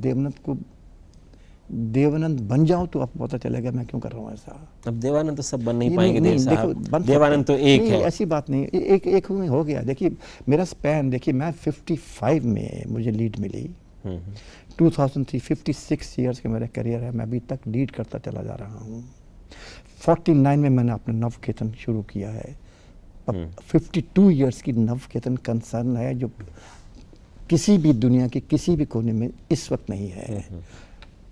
देवानंद बन जाओ तो आपको पता चलेगा मैं क्यों कर रहा हूँ ऐसा। अब देवानंद तो सब बन नहीं पाएंगे देव साहब, देवानंद तो एक है। ऐसी बात नहीं, एक हो गया। देखिए मेरा स्पैन, देखिए मैं 55 में मुझे लीड मिली, 2003 56 ईयर्स का मेरा करियर है, मैं अभी तक लीड करता चला जा रहा हूँ। 49 में मैंने अपना नवकेतन शुरू किया है। अब 52 ईयर्स की नवकेतन कंसर्न है जो किसी भी दुनिया के किसी भी कोने में इस वक्त नहीं है।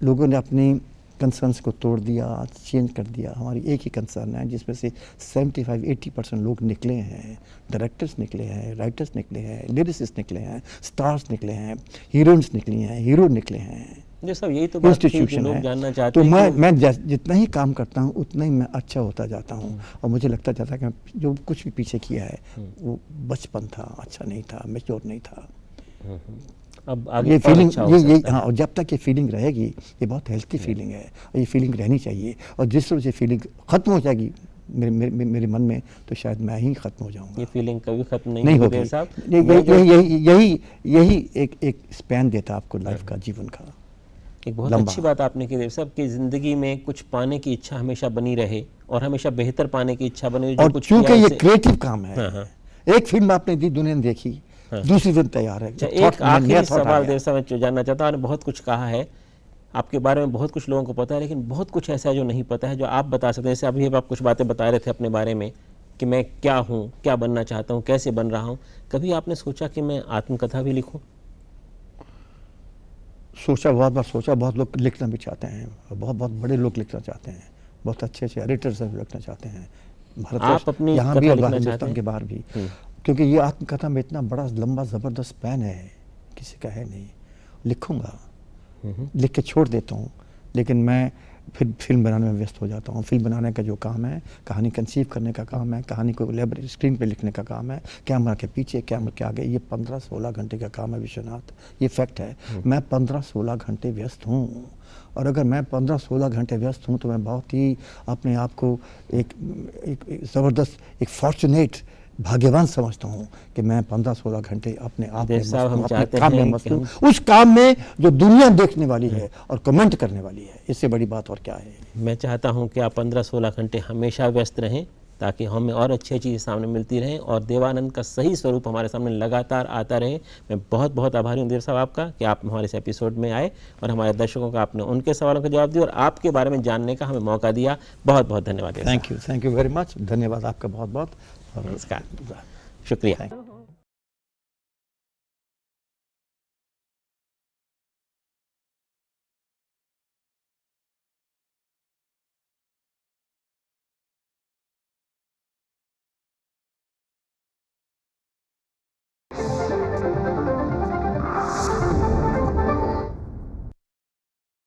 लोगों ने अपनी कंसर्न्स को तोड़ दिया, चेंज कर दिया। हमारी एक ही कंसर्न है जिसमें से 75-80% लोग निकले हैं। डायरेक्टर्स निकले हैं, राइटर्स निकले हैं, लिरिसिस्ट निकले हैं, स्टार्स निकले हैं, हीरोइंस निकली हैं, हीरो निकले हैं। जो सब यही तो बात थी जो लोग जानना चाहते तो हैं। मैं जितना ही काम करता हूँ उतना ही मैं अच्छा होता जाता हूँ, और मुझे लगता जाता है कि जो कुछ भी पीछे किया है वो बचपन था, अच्छा नहीं था, मैच्योर नहीं था। अब आगे ये फीलिंग अच्छा ये हाँ, और जब तक ये फीलिंग रहेगी, ये बहुत हेल्थी फीलिंग है, और ये फीलिंग रहनी चाहिए। और जिस तरह से फीलिंग ख़त्म हो जाएगी मेरे मन में, तो शायद मैं ही ख़त्म हो जाऊंगा। ये फीलिंग कभी ख़त्म नहीं होगी साहब। यही एक स्पैन देता आपको लाइफ का, जीवन का। एक बहुत अच्छी बात आपने की देव साहब कि ज़िंदगी में कुछ पाने की इच्छा हमेशा बनी रहे, और हमेशा बेहतर पाने की इच्छा बनी रहे। और चूँकि ये क्रिएटिव काम है, एक फिल्म आपने दी, दुनिया ने देखी, दूसरी फिल्म तैयार है। एक आखिरी सवाल देव साहब मैं जानना चाहता हूँ, बहुत कुछ कहा है आपके बारे में, बहुत कुछ लोगों को पता है, लेकिन बहुत कुछ ऐसा है जो नहीं पता है, जो आप बता सकते हैं। जैसे अभी आप कुछ बातें बता रहे थे अपने बारे में कि मैं क्या हूँ, क्या बनना चाहता हूँ, कैसे बन रहा हूँ। कभी आपने सोचा कि मैं आत्मकथा भी लिखूँ? सोचा, बहुत बार सोचा। बहुत लोग लिखना भी चाहते हैं, बहुत बड़े लोग लिखना चाहते हैं, बहुत अच्छे एडिटर्स लिखना चाहते हैं, आप अपनी यहाँ भी, हिंदुस्तान के बाहर भी। क्योंकि ये आत्मकथा में इतना बड़ा लंबा ज़बरदस्त स्पैन है, किसी का है नहीं। लिखूँगा, लिख के छोड़ देता हूँ, लेकिन मैं फिर फिल्म बनाने में व्यस्त हो जाता हूँ। फिल्म बनाने का जो काम है, कहानी कंसीव करने का काम है, कहानी को लेबर स्क्रीन पे लिखने का काम है, कैमरा के पीछे, कैमरा के आगे, ये 15-16 घंटे का काम है विश्वनाथ। ये फैक्ट है। मैं 15-16 घंटे व्यस्त हूँ, और अगर मैं 15-16 घंटे व्यस्त हूँ तो मैं बहुत ही अपने आप को एक ज़बरदस्त, एक फॉर्चुनेट, भाग्यवान समझता हूँ कि मैं 15-16 घंटे अपने आप में मस्त हूँ, उस काम में जो दुनिया देखने वाली है और कमेंट करने वाली है। इससे बड़ी बात और क्या है। मैं चाहता हूँ कि आप 15-16 घंटे हमेशा व्यस्त रहें, ताकि हमें और अच्छी चीज़ें सामने मिलती रहें, और देवानंद का सही स्वरूप हमारे सामने लगातार आता रहे। मैं बहुत बहुत आभारी हूँ देव साहब आपका कि आप हमारे इस एपिसोड में आए, और हमारे दर्शकों को आपने उनके सवालों का जवाब दिया, और आपके बारे में जानने का हमें मौका दिया। बहुत बहुत धन्यवाद। Thank you very much. धन्यवाद आपका बहुत बहुत। नमस्कार, शुक्रिया।